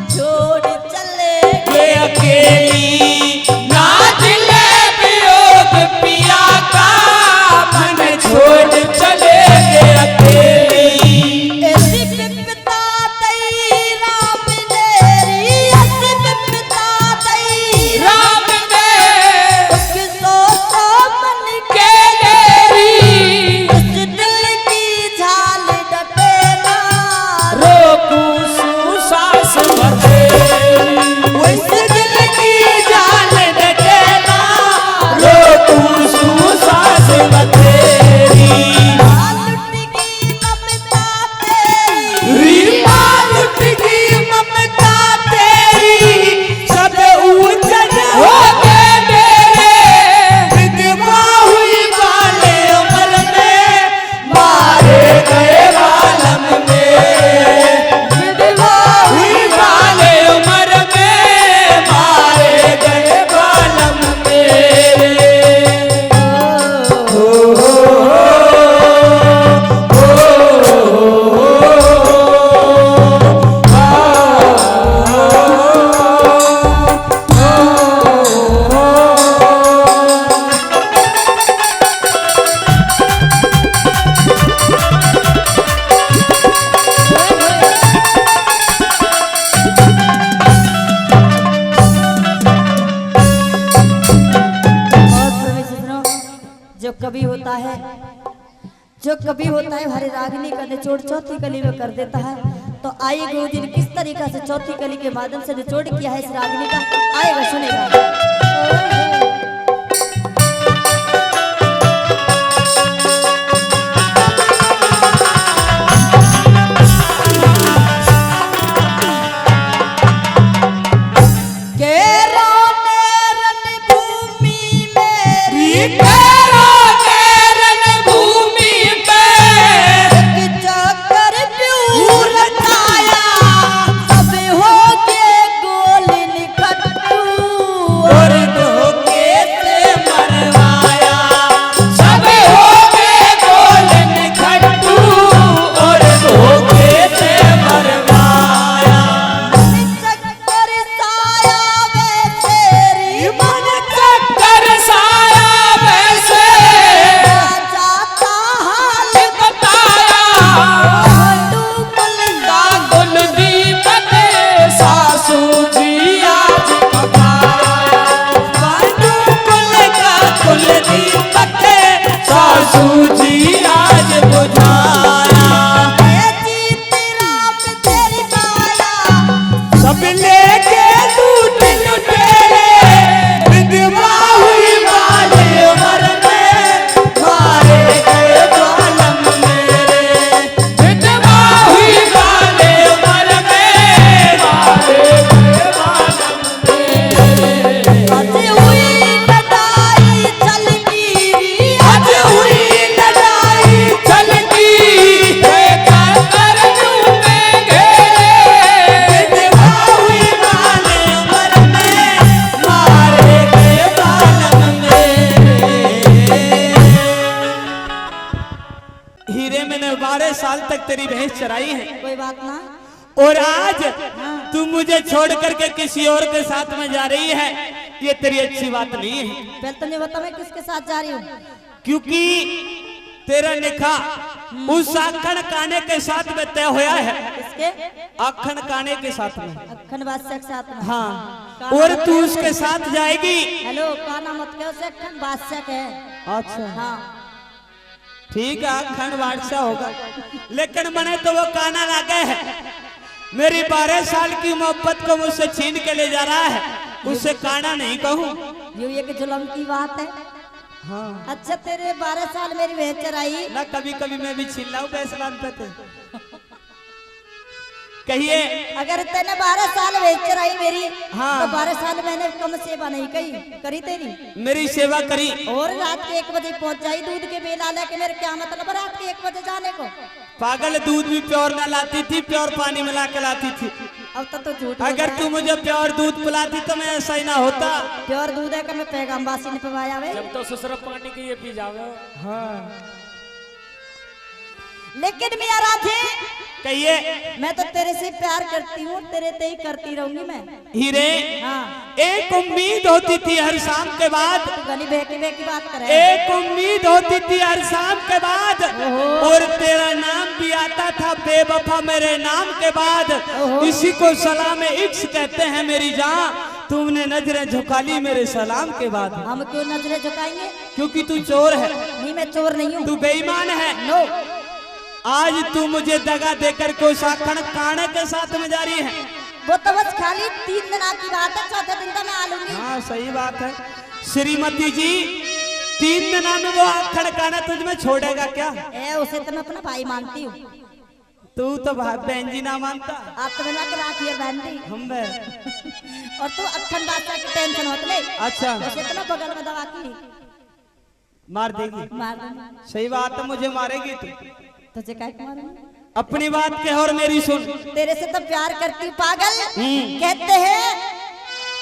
कभी होता है हमारे रागिनी का निचोड़ चौथी कली में कर देता है। तो आएगा वो दिन किस तरीका से चौथी कली के माध्यम से निचोड़ किया है इस रागिनी का, आएगा सुनेगा। तेरी भैंस चराई है, कोई बात ना। और आज तू मुझे छोड़ करके किसी और के साथ में जा रही है, ये तेरी अच्छी बात नहीं है। पहले तो नहीं बता मैं किसके साथ जा रही हूँ, क्योंकि तेरा निकाह उस आखन काने के साथ में तय होया है। किसके? आखन काने के साथ में, अखन बादशाह के साथ में। हाँ, और तू उसके साथ जाएगी। हेलो, काना मत कहो से, अखन बादशाह के है। अच्छा हाँ ठीक है, अखन बादशाह होगा, लेकिन मैंने तो वो काना लागे है। मेरी 12 साल की मोहब्बत को मुझसे छीन के ले जा रहा है, उससे काना नहीं कहूँ। ये कि जुल्म की बात है। हाँ। अच्छा तेरे 12 साल मेरी भैंस चराई ना, कभी कभी मैं भी छीन लाऊं बेसलान पे थे। कहिए, अगर तेने 12 साल भैंस चराई मेरी, हाँ। तो 12 साल मैंने कम सेवा नहीं करी तेरी। मेरी सेवा करी, और रात के 1 बजे पहुंच जाई दूध के बेला लेके। मेरे क्या मतलब रात के 1 बजे जाने को? पागल, दूध भी प्योर ना लाती थी, प्योर पानी मिला के लाती थी। अब तो झूठ। अगर तू मुझे प्योर दूध पिलाती तो मैं ऐसा ही ना होता। प्योर दूध है कि मैं पैगाम बासी ने पवाया वे। जब तो ससुर पानी के ये पी जावे। हाँ। लेकिन मियां राधे, कहिए, मैं तो तेरे से प्यार करती हूँ, तेरे ते ही करती रहूंगी मैं। हीरे, हाँ। एक उम्मीद होती थी हर शाम के बाद, गली बेकी बात करे। एक उम्मीद होती थी हर शाम के बाद, और तेरा नाम भी आता था बेवफा मेरे नाम के बाद। इसी को सलाम इश्क कहते हैं मेरी जान, तुमने नजरें झुका ली मेरे सलाम के बाद। हम क्यों नजरें झुकाएंगे? क्योंकि तू चोर है। नहीं, मैं चोर नहीं हूँ। तू बेईमान है। नो, आज तू मुझे दगा देकर को साखण काने के साथ में जा रही है। वो तो बस खाली 3 दिन की बात है, चौथे दिन तो मैं आ लूंगी। हाँ सही बात है श्रीमती जी, 3 दिन में वो आखड़ काना तुझ में छोड़ेगा क्या? उसे तो मैं अपना भाई मानती हूँ। तू तो बहन जी ना मानता। आप तो मिला के राखी है बहन जी। हम और तू अखंड बादशाह की टेंशन होत ले। अच्छा, उसे तो ना बगल में दवा की मार देगी। मार दूंगी। सही बात है, मुझे मारेगी तू। तुझे क्या मारूं? अपनी बात कह और मेरी सुन। तेरे से तो प्यार करती हूँ पागल। कहते हैं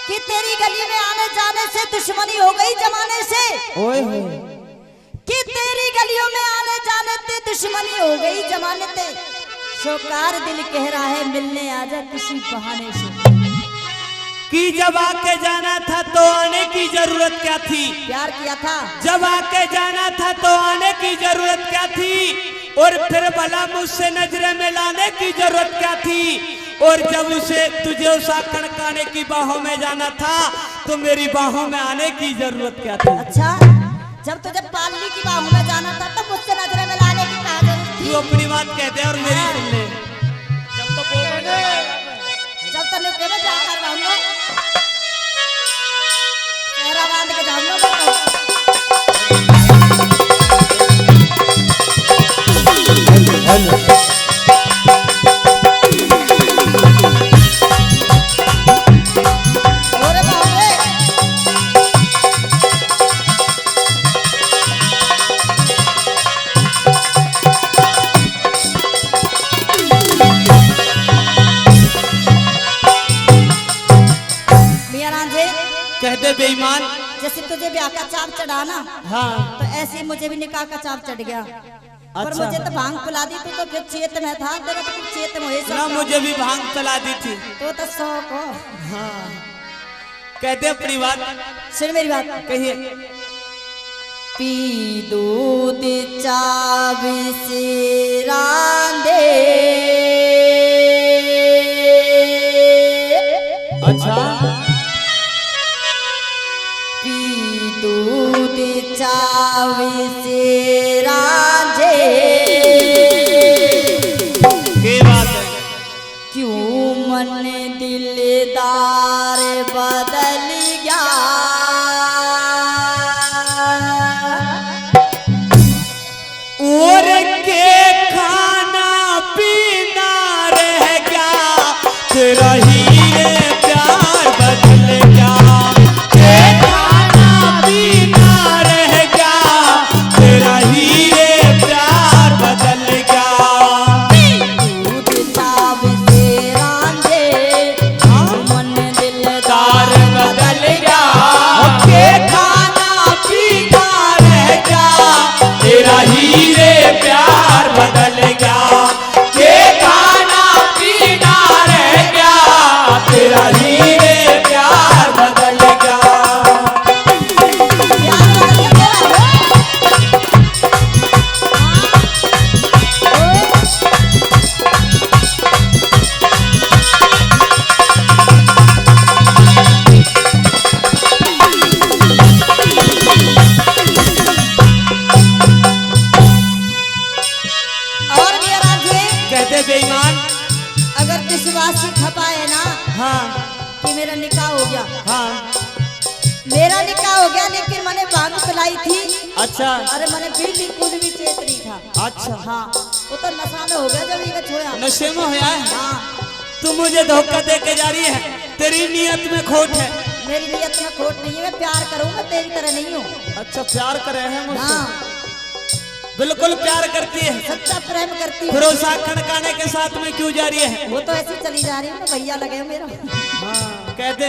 कि तेरी गली में आने जाने से दुश्मनी हो गई जमाने से। ओए होए। कि तेरी गलियों में आने जाने से दुश्मनी हो गई जमाने से। शोकार दिल कह रहा है मिलने आजा किसी बहाने से। कि जब आके जाना था तो आने की जरूरत क्या थी? प्यार किया था। जब आके जाना था तो आने की जरूरत क्या थी? और फिर भला मुझसे नजरें मिलाने की जरूरत क्या थी? और जब उसे तुझे उस आखड़ काने की बाहों में जाना था तो मेरी बाहों में आने की जरूरत क्या थी? अच्छा, जब तुझे पालनी की बाहों में जाना था तो मुझसे नजरें मिलाने की क्या जरूरत थी? तू अपनी बात कहते और मेरी सुन ले। जब तक वो जब तक नहीं कहना क्या कर रहा हूँ तेरा बांध के जाऊंगा अरे बाप रे मियां रांझे कहते बेईमान। जैसे तुझे ब्याह का चाप चढ़ा ना हाँ तो ऐसे ही मुझे भी निकाह का चाप चढ़ गया। पर अच्छा। मुझे तो भांग पिला दी तू तो फिर चेत में था तेरा तो कुछ चेत में हुए ना मुझे भी भांग चला दी थी। तो शौक हो। हाँ कहते अपनी बात सुन मेरी बात कहिए। पी दूध चाव से रांधे अच्छा पी दूध चाव से रांझे ये बात है। क्यों मन दिलदार बदल गया और के खाना पीना रह गया तेरा हीरे प्यार बदल गया। के खाना पीना रह गया तेरा हीरे प्यार बदल गया। दूध चाव से रांझे मन दिलदार तार बदल गया। के खाना पीना रह गया तेरा हीरे प्यार बदल गया। के खाना पीना रह गया तेरा हीरे प्यार बदल गया। और मेरा रांझे कहते बेईमान। अगर विश्वास से खपाए ना हाँ कि मेरा निकाह हो गया हाँ मेरा निकाह हो गया लेकिन मैंने भांग पिलाई थी। अच्छा अरे मैंने बिल्कुल भी चेत नहीं था। अच्छा हाँ वो तो नशा में हो गया जब ये छोड़ा। नशे में होया है। हाँ तू मुझे धोखा दे के जा रही है। तेरी नीयत में खोट है। मेरी नियत में खोट नहीं है मैं प्यार करूंगा तेरी तरह नहीं हूँ। अच्छा प्यार करे है मुझसे। हाँ बिल्कुल प्यार करती है। सच्चा प्रेम करती हूँ। फिर उस खड़काने के साथ में क्यों जा रही है? वो तो ऐसी चली जा रही है ना भैया लगे हो मेरा। हाँ कहते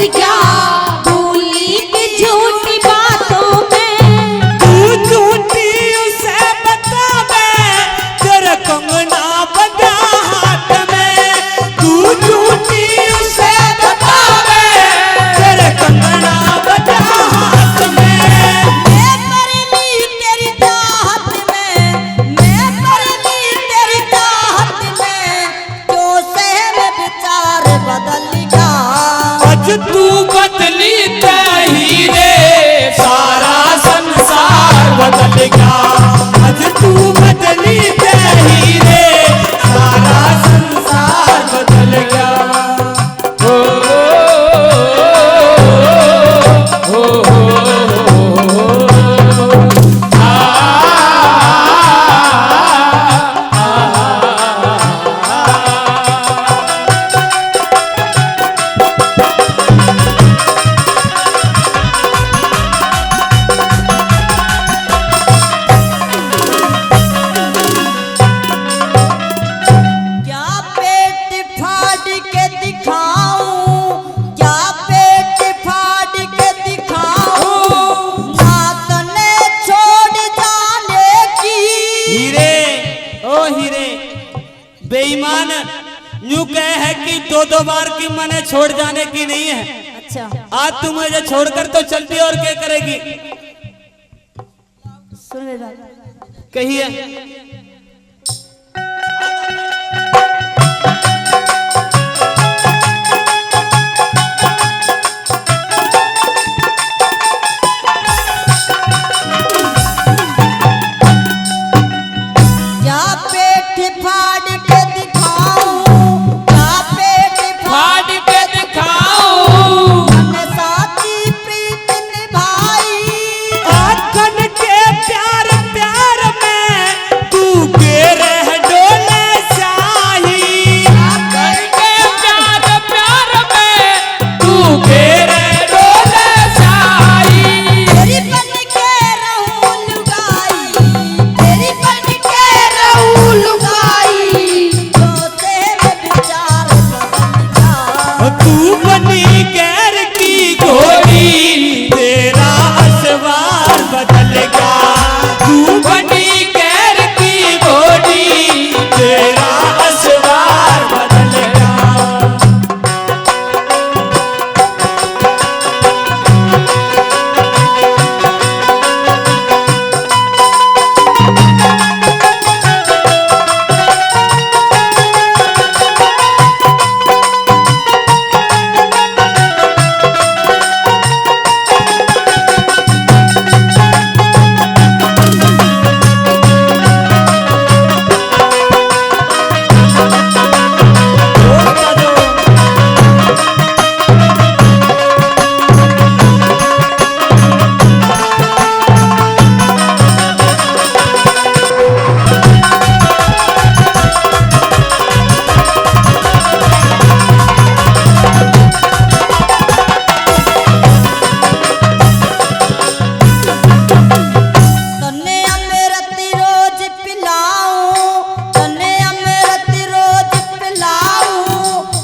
गया भूली की झूठी बातों में। तू झूठी उसे बतावे तेरे कंगना बंधा हाथ में। तू झूठी उसे बतावे तेरे कंगना बंधा हाथ में। मैं मरनी तेरी चाहत में, मैं मरनी तेरी चाहत में, जो सहम विचार बदल गया। आज तू बदली हीरे सारा संसार बदल गया। आज तू बदली हीरे सारा संसार बदल गया। ओ, ओ, ओ, आ, क्या पेट फाड़ के दिखाऊं, क्या पेट फाड़ के दिखाऊं, ना तने छोड़ जाने की। हीरे ओ हीरे बेईमान यूं कहे है कि दो दो बार की मने छोड़ जाने की नहीं है। अच्छा आज तू मुझे छोड़कर तो चलती और क्या करेगी? सुन ले बात। कहिए। क्या पेट फाड़ के दिखाऊं, क्या पेट फाड़ के दिखाऊं के साथी प्रीत निभाई। आखन के प्यार प्यार में तू के रह डोले शाही। आखन के प्यार प्यार में तू के रह डोले शाही। तेरी बन के रहूं लुगाई, तेरी बन के रहूं लुगाई, जो तेरे विचार बदल गया। तू बनी गैर की घोड़ी तेरा असवार बदल गया। तू बनी गैर की घोड़ी तेरा असवार बदल गया। तन्ने अमृत रोज पिलाऊं, तन्ने अमृत रोज पिलाऊं,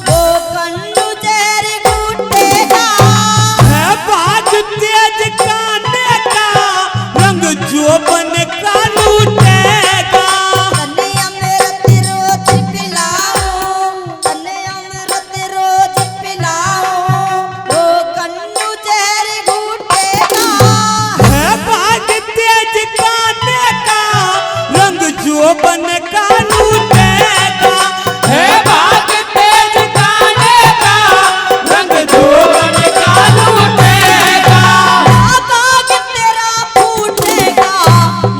वो कन्नू जहर घुटेगा। है बाज तेज काने का रंग जोबन का लूटेगा। तन्ने अमृत रोज पिलाऊं, तन्ने अमृत रोज पिलाऊं, वो कन्नू जहर घुटेगा। है बाज तेज काने का रंग जोबन का लूटेगा। है बाज तेज काने का रंग जोबन का लूटेगा। ना बाग तेरा फूटेगा,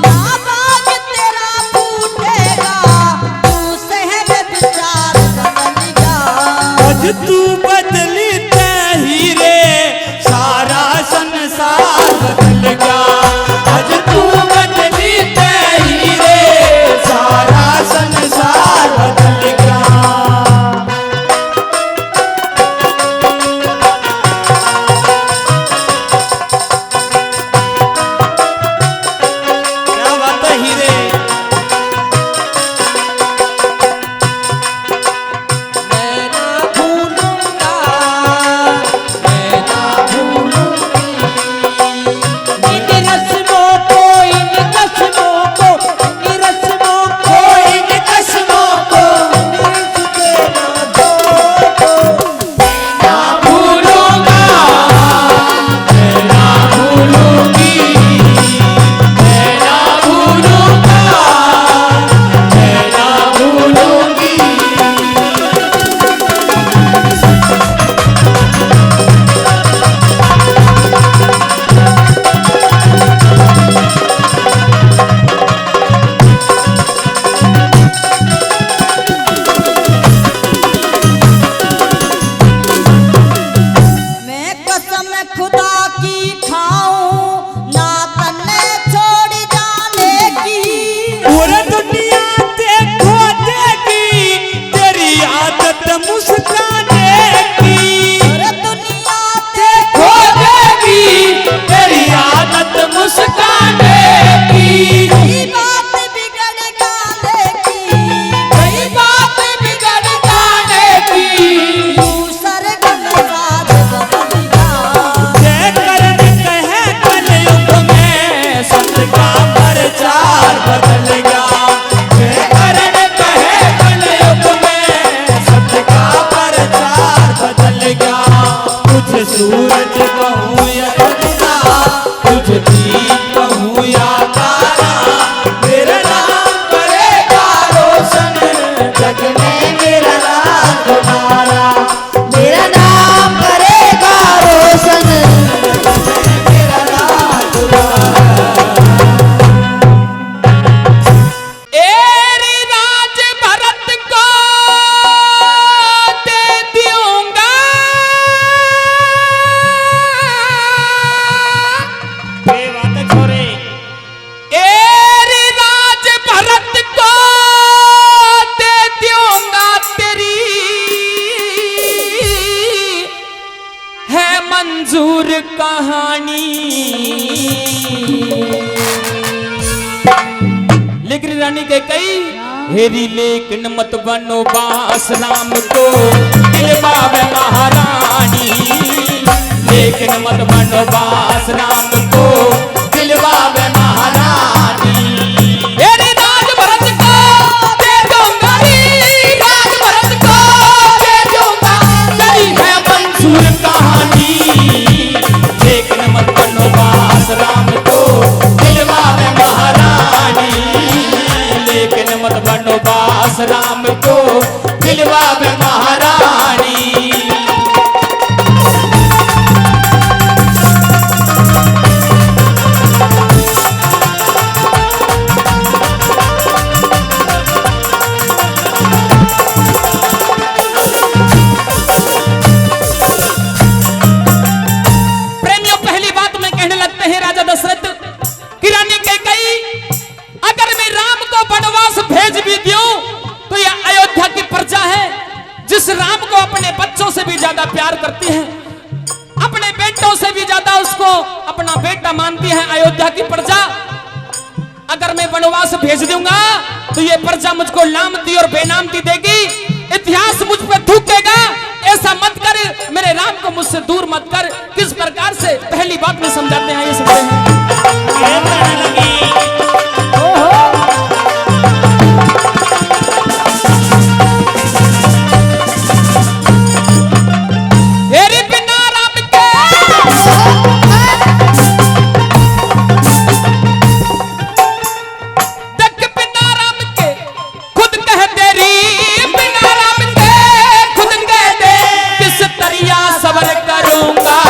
ना बाग तेरा फूटेगा, तू सहम विचार बदल गया। आज तू बदली हीरे सारा संसार बदल गया। आज तू बदली हीरे सारा सूरज कहूँ या चंदा, तुझ दीप कहूँ या तारा, मेरा नाम करेगा रोशन जग में मेरा नाम तुम्हारा, मेरा नाम करेगा रोशन। मेरा नाम तुम्हारा। एरी राज भरत को दे दूंगा, ये बात है छोरे। एरी राज भरत को दे दूंगा, तेरी है मंजूर कहानी। लेकिन रानी के कई हेरी लेकिन मत बनो बास राम को दिलवा में महारानी, लेकिन मत बनो बास राम को दिलवा में महारानी। हेरी राज भरत को दे दूंगा, हेरी राज भरत को दे दूंगा, तेरी है मंजूर कहानी, लेकिन मत बनो बास राम को दिलवा में महारानी, लेकिन मत बनो बास राम को दिलवा में महारानी। प्रेमियों, पहली बात में कहने लगते हैं राजा दशरथ कि रानी कैकेयी, अगर मैं राम को वनवास भेज भी दूं तो यह अयोध्या की प्रजा है, जिस राम को अपने बच्चों से भी ज्यादा प्यार करती है, अपने बेटों से भी ज्यादा उसको अपना बेटा मानती है अयोध्या की प्रजा। अगर मैं वनवास भेज दूंगा तो ये प्रजा मुझको लामती और बेनामती देगी, इतिहास मुझ पर थूकेगा। ऐसा मत कर, मेरे राम को मुझसे दूर मत कर। किस प्रकार से पहली बात में समझाते हैं, ये सुनते हैं। ये कहने लगी हेरी बिना राम के देख, बिना राम के खुद कह तेरी, बिना राम के खुद कह दे, किस तरिया सबर करूंगा।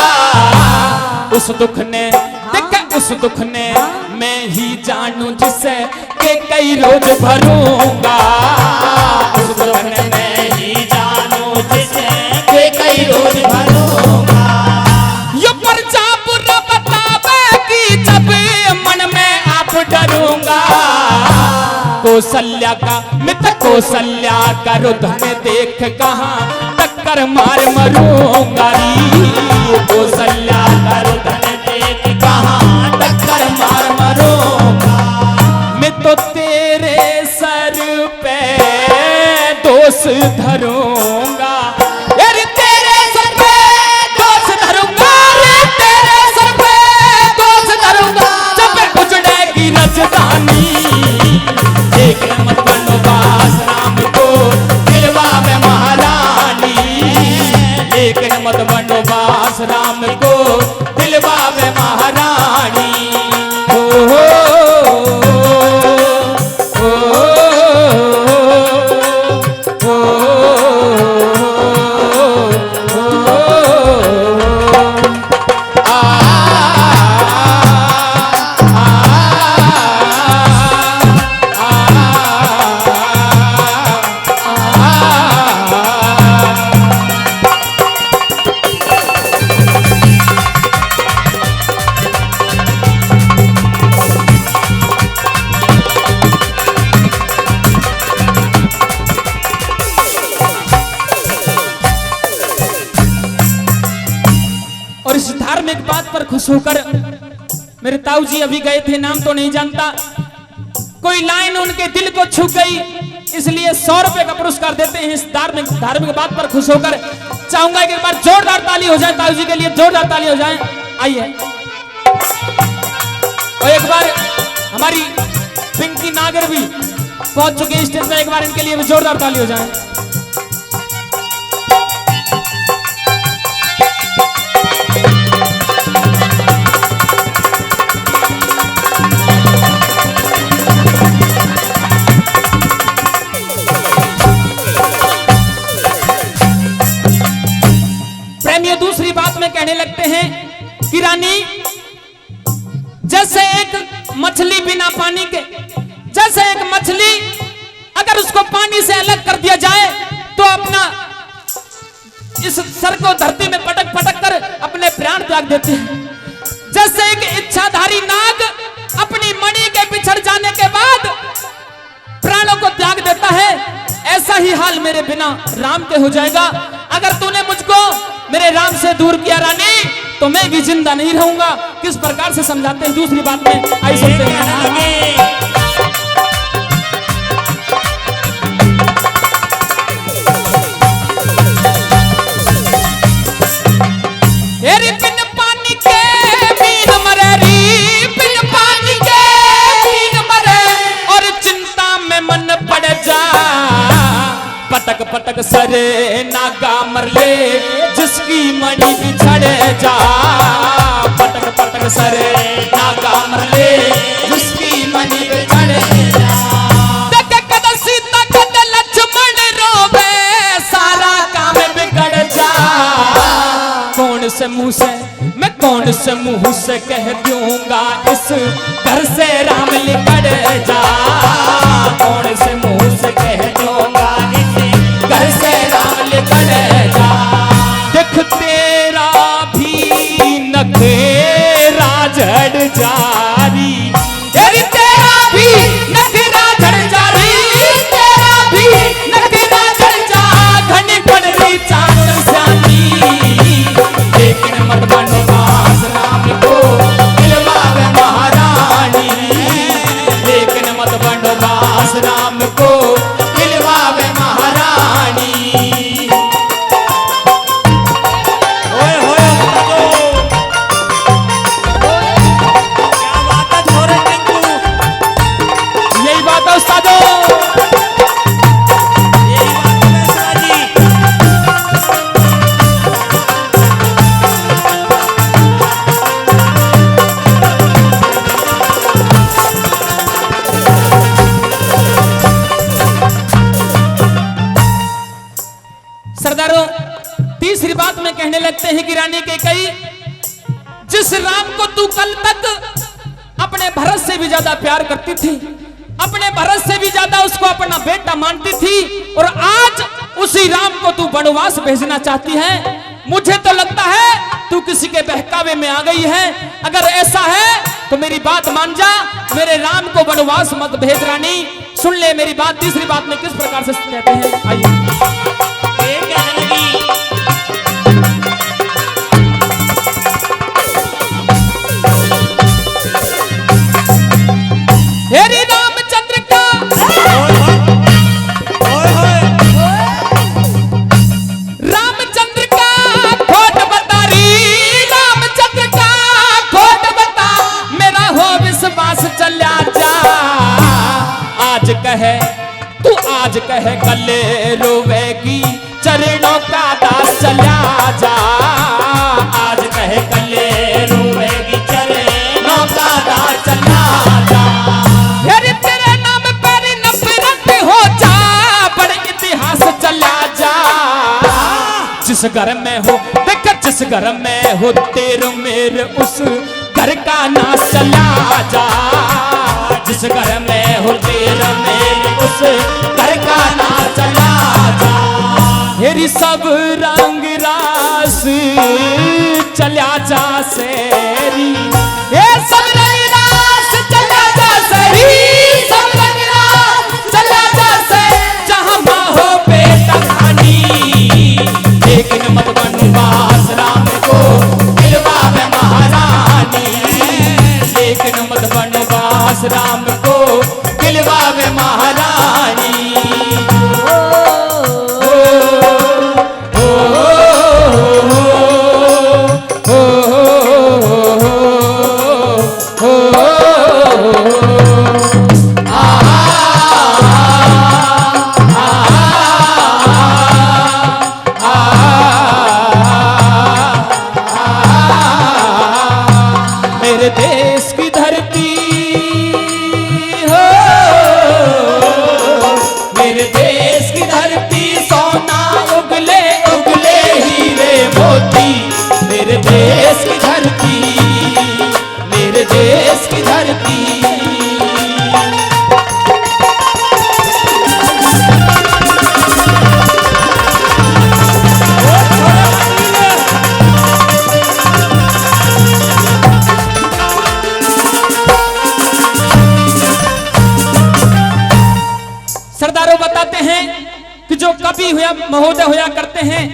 उस दुख ने देख, उस दुख ने मैं ही जानू जिसे के कई रोज भरूंगा। उस दुख ने मैं ही जानू जिसे के कई रोज भरूंगा। यो प्रजा बुरा बतावेगी जब मन में आप डरूंगा। कौशल्या का मित्र कौशल्या का रुदन देख कहाँ टक्कर मार मरूंगा री। कौशल्या का रुदन देख कहाँ टक्कर मार मरूंगा। मैं तो तेरे सर पे दोष धरूंगा, अरे तेरे सर पे दोष धरूंगा, अरे तेरे सर पे दोष धरूंगा। जब उजड़ेगी राजधानी, लेकिन मत बनो बास राम को दिलवा में महारानी, लेकिन मत बनो बास राम को दिलवा में महारानी। हो हो और इस धार्मिक बात पर खुश होकर मेरे ताऊ जी अभी गए थे, नाम तो नहीं जानता, कोई लाइन उनके दिल को छू गई, इसलिए 100 रुपए का पुरस्कार देते हैं। इस धार्मिक बात पर खुश होकर चाहूंगा कि एक बार जोरदार ताली हो जाए ताऊ जी के लिए, जोरदार ताली हो जाए। आइए, और एक बार हमारी पिंकी नागर भी पहुंच चुके हैं स्टेज पर, एक बार इनके लिए भी जोरदार ताली हो जाए। बात में कहने लगते हैं कि रानी, जैसे एक मछली बिना पानी के, जैसे एक मछली अगर उसको पानी से अलग कर दिया जाए तो अपना इस सर को धरती में पटक पटक कर अपने प्राण त्याग देते हैं। जैसे एक इच्छाधारी नाग अपनी मणि के बिछड़ जाने के बाद प्राणों को त्याग देता है, ऐसा ही हाल मेरे बिना राम के हो जाएगा। अगर तूने मुझको मेरे राम से दूर किया रानी, तो मैं भी जिंदा नहीं रहूंगा। किस प्रकार से समझाते हैं दूसरी बात में, आई सुनते हैं। बिन पानी के मीन मरे री, बिन पानी के मीन मरे, और चिंता में मन पड़ जा, पटक पटक सरे नागा मर ले, जिसकी मणि बिछड़ जा, पटक पटक सरे नागा मर ले, जिसकी मणि बिछड़ जा। देख कद सीता कद लक्ष्मण रोवे, सारा काम बिगड़ जा। कौन से मुंह से मैं कौन से मुंह से कह दूंगा, इस घर से राम निकल जा, कौन से मुंह से कह दूंगा, इस घर से राम निकल जा। देख तेरा भी नखरा झड़ जारी, तेरा भी नखरा झड़ जारी, तेरा भी नखरा झड़ जा, घनी पड़री चांद श्यामी, लेकिन मत बनवास राम को दिलवावे महारानी, लेकिन मत बनवास राम को दिलवावे महारानी। ओए होए क्या बात है छोरे टिंकू, यही बात है उस्तादो, यही बात है मिश्रा जी। सरदारों, तीसरी बात में कहने लगते हैं कि रानी कैकेयी, जिस राम को तू कल तक अपने भरत से भी ज्यादा प्यार करती थी, अपने भरत से भी ज्यादा उसको अपना बेटा मानती थी, और आज उसी राम को तू वनवास भेजना चाहती है। मुझे तो लगता है तू किसी के बहकावे में आ गई है। अगर ऐसा है तो मेरी बात मान जा, मेरे राम को वनवास मत भेज रानी। सुन ले मेरी बात। तीसरी बात में किस प्रकार से कहते हैं, आइए। ये कहने लगी, हेरी रामचंद्र का रामचंद्र का खोट बता री, रामचंद्र का खोट बता, मेरा हो विश्वास चला जा। आज कहे तू, आज कहे कल रोवेगी, चरणों का दास चला जा। आज कहे कल रोवेगी, चरणों का दास चला जा। फिर तेरे नाम पर नफरत हो जा, बड़े इतिहास चला जा। जिस घर में हो देख, जिस घर में हो तेरे मेरे, उस घर का नाश चला जा। जिस घर में हो तेरे मेरे, उस घर का नाश चला जा। हेरी सब रंग रास चला जा सेरी, ये सब रंग रास चला जा सेरी, सब रंग रास चला जा से, जहां माँ हो बेटा खानी, लेकिन मत बनवास राम को दिलवावे महारानी, लेकिन मत बनवास राम को दिलवावे महारानी। मेरे देश की धरती हो, मेरे देश की धरती, सोना उगले उगले हीरे मोती, मेरे देश की धरती, मेरे देश की धरती। सरदारों बताते हैं कि जो कवि हुआ महोदय हुआ करते हैं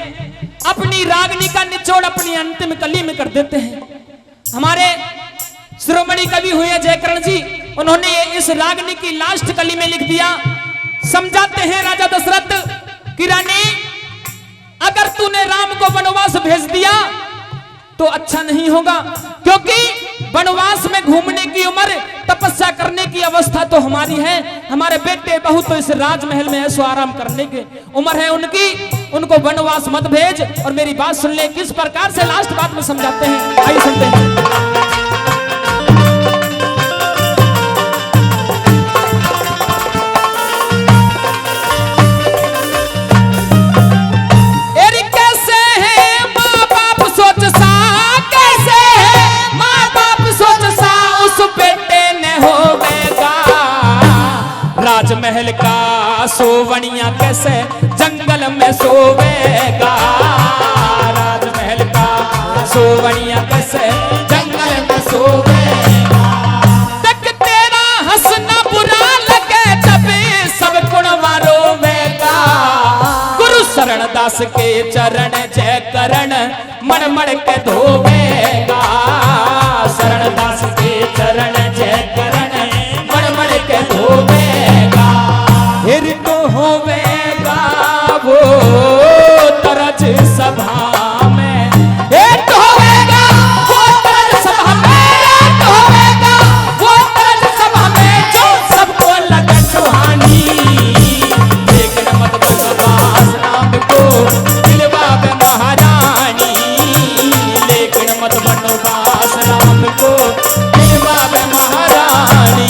अपनी रागनी का निचोड़ अपनी अंतिम कली में कर देते हैं। हमारे शिरोमणि कवि हुए जयकरण जी, उन्होंने इस रागनी की लास्ट कली में लिख दिया। समझाते हैं राजा दशरथ कि रानी, अगर तूने राम को वनवास भेज दिया तो अच्छा नहीं होगा, क्योंकि वनवास में घूमने की उम्र, तपस्या करने की अवस्था तो हमारी है। हमारे बेटे बहू तो इस राजमहल में ऐसो आराम करने की उम्र है उनकी, उनको वनवास मत भेज। और मेरी बात सुन ले, किस प्रकार से लास्ट बात में समझाते हैं, आइए सुनते हैं। राजमहल का सोवनिया कैसे जंगल में सोवेगा, राजमहल का सोवनिया कैसे जंगल में सोवेगा। तक तेरा हंसना बुरा लगे जब सब गुणवा रोवेगा। गुरु शरण दास के चरण जय करण मण मण के धोवेगा, शरण दास के चरण जय करण मण मण के धोवेगा। फिर तो होवेगा वो तरज सभा में, एक होवेगा वो तरज सभा में, एक होवेगा वो तरज सभा में जो सबको लगे सुहानी। लेकिन मत बनवास राम को दिलवावे महारानी, लेकिन मत बनवास राम को दिलवावे महारानी।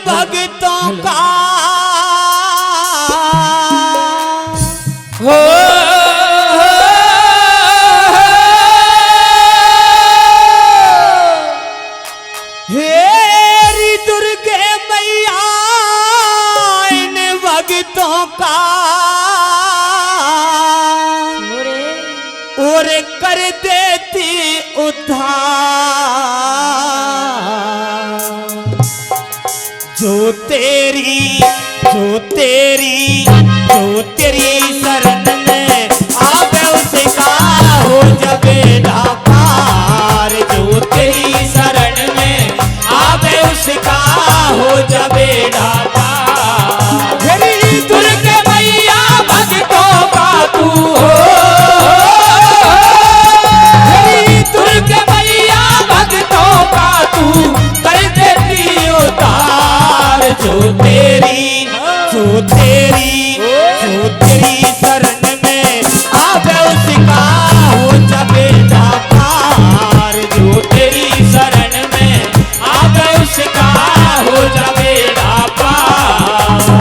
भक्तों का हो हेरी दुर्गे मैया इन भक्तों का और कर देती उद्धार। जो तेरी शरण में आवे उसका हो जबेड़ा पार, जो तेरी शरण में आवे उसका हो जबेड़ा पार। मेरी दुर्गे मैया भक्तों का तू हो, मेरी दुर्गे मैया भक्तों का तू कर देती उतार। जो तेरी शरण में आवे उसका हो जबेड़ा पार, जो तेरी शरण में आवे उसका हो जबेड़ा पार।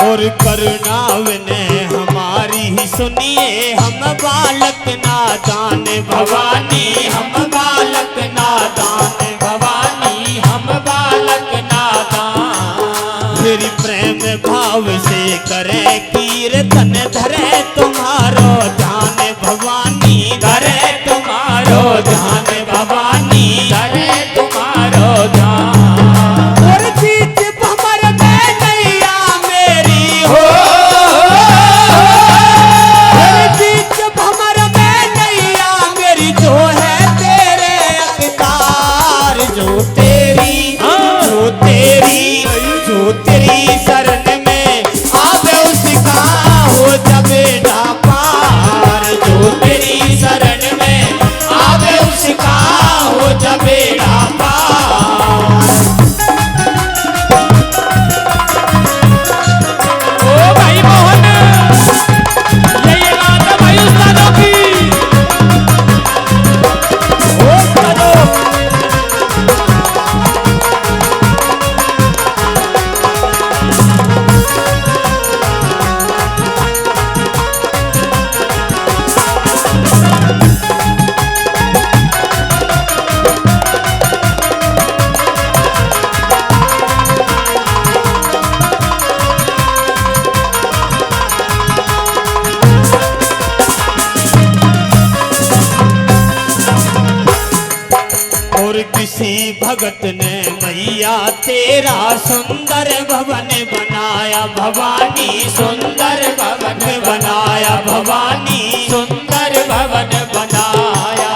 और करुणाव ने हमारी ही सुनिए, हम बालक नादान भवानी, हम बालक नादान भवानी, हम बालक नादान। फिर प्रेम भाव से करे कीर्तन धरे तुम्हारो ध्यान भवानी, धरे तुम्हारो ध्यान भवानी, धरे तुम्हारो ध्यान। जो तेरी शरण में आवे उसका भगत ने मैया तेरा सुंदर भवन बनाया भवानी, सुंदर भवन बनाया भवानी, सुंदर भवन बनाया।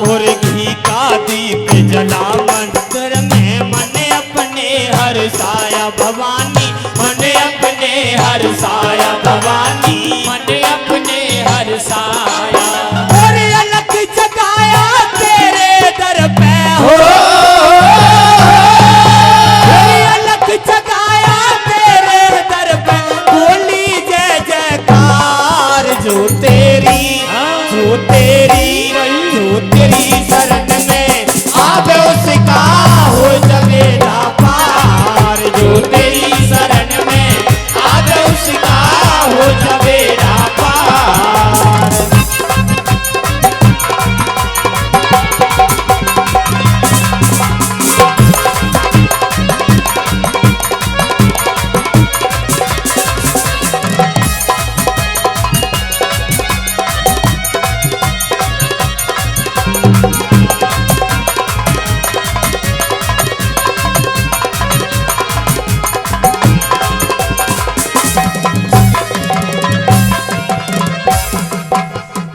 और घी का दीप जला मंदिर में मन अपने हर्षाया भवानी, मन अपने हर्षाया भवानी, मन अपने हर्षाया। और अलग जगाया तेरे दर पे हो, अलग जगाया तेरे दर पे, बोली जय जयकार जो तेरी, जो तेरी, जो तेरी शरण में आवे उसका हो जबेरा पार, जो तेरी शरण में आवे उसका हो जबेरा पार।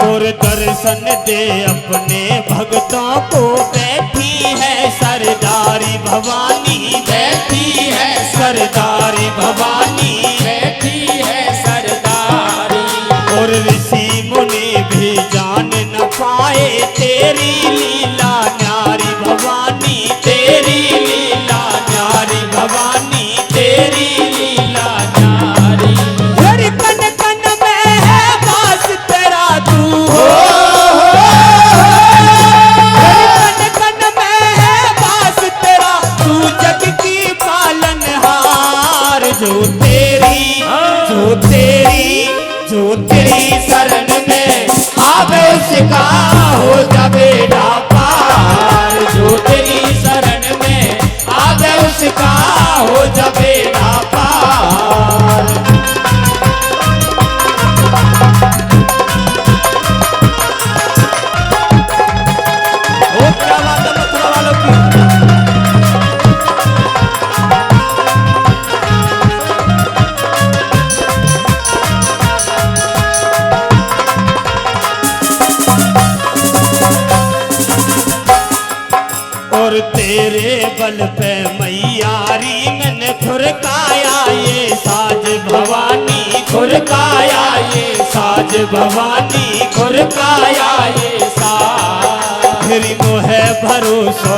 और दर्शन दे अपने भक्तों को, बैठी है सरदारी भवानी, बैठी है सरदारी भवानी, बैठी है सरदारी। और ऋषि मुनि भी जान न पाए तेरी लीला न्यारी भवानी, तेरी लीला न्यारी भवानी, तेरी लीला नारी। हर कन कन में है वास तेरा तू हो, हर कन कन में है वास तेरा तू, जग की पालनहार जो तेरी, जो तेरी, जो तेरी शरण में आवे उसका हो जबेरा पार, जो तेरी शरण में आवे उसका हो जबेरा पार। ओ क्या बात है मथुरा वालों की। और तेरे बल पे मैया रींगन खुरकाया ये साज भवानी, खुरकाया ये साज भवानी, खुरकाया ये साज। फिर मोह भरोसा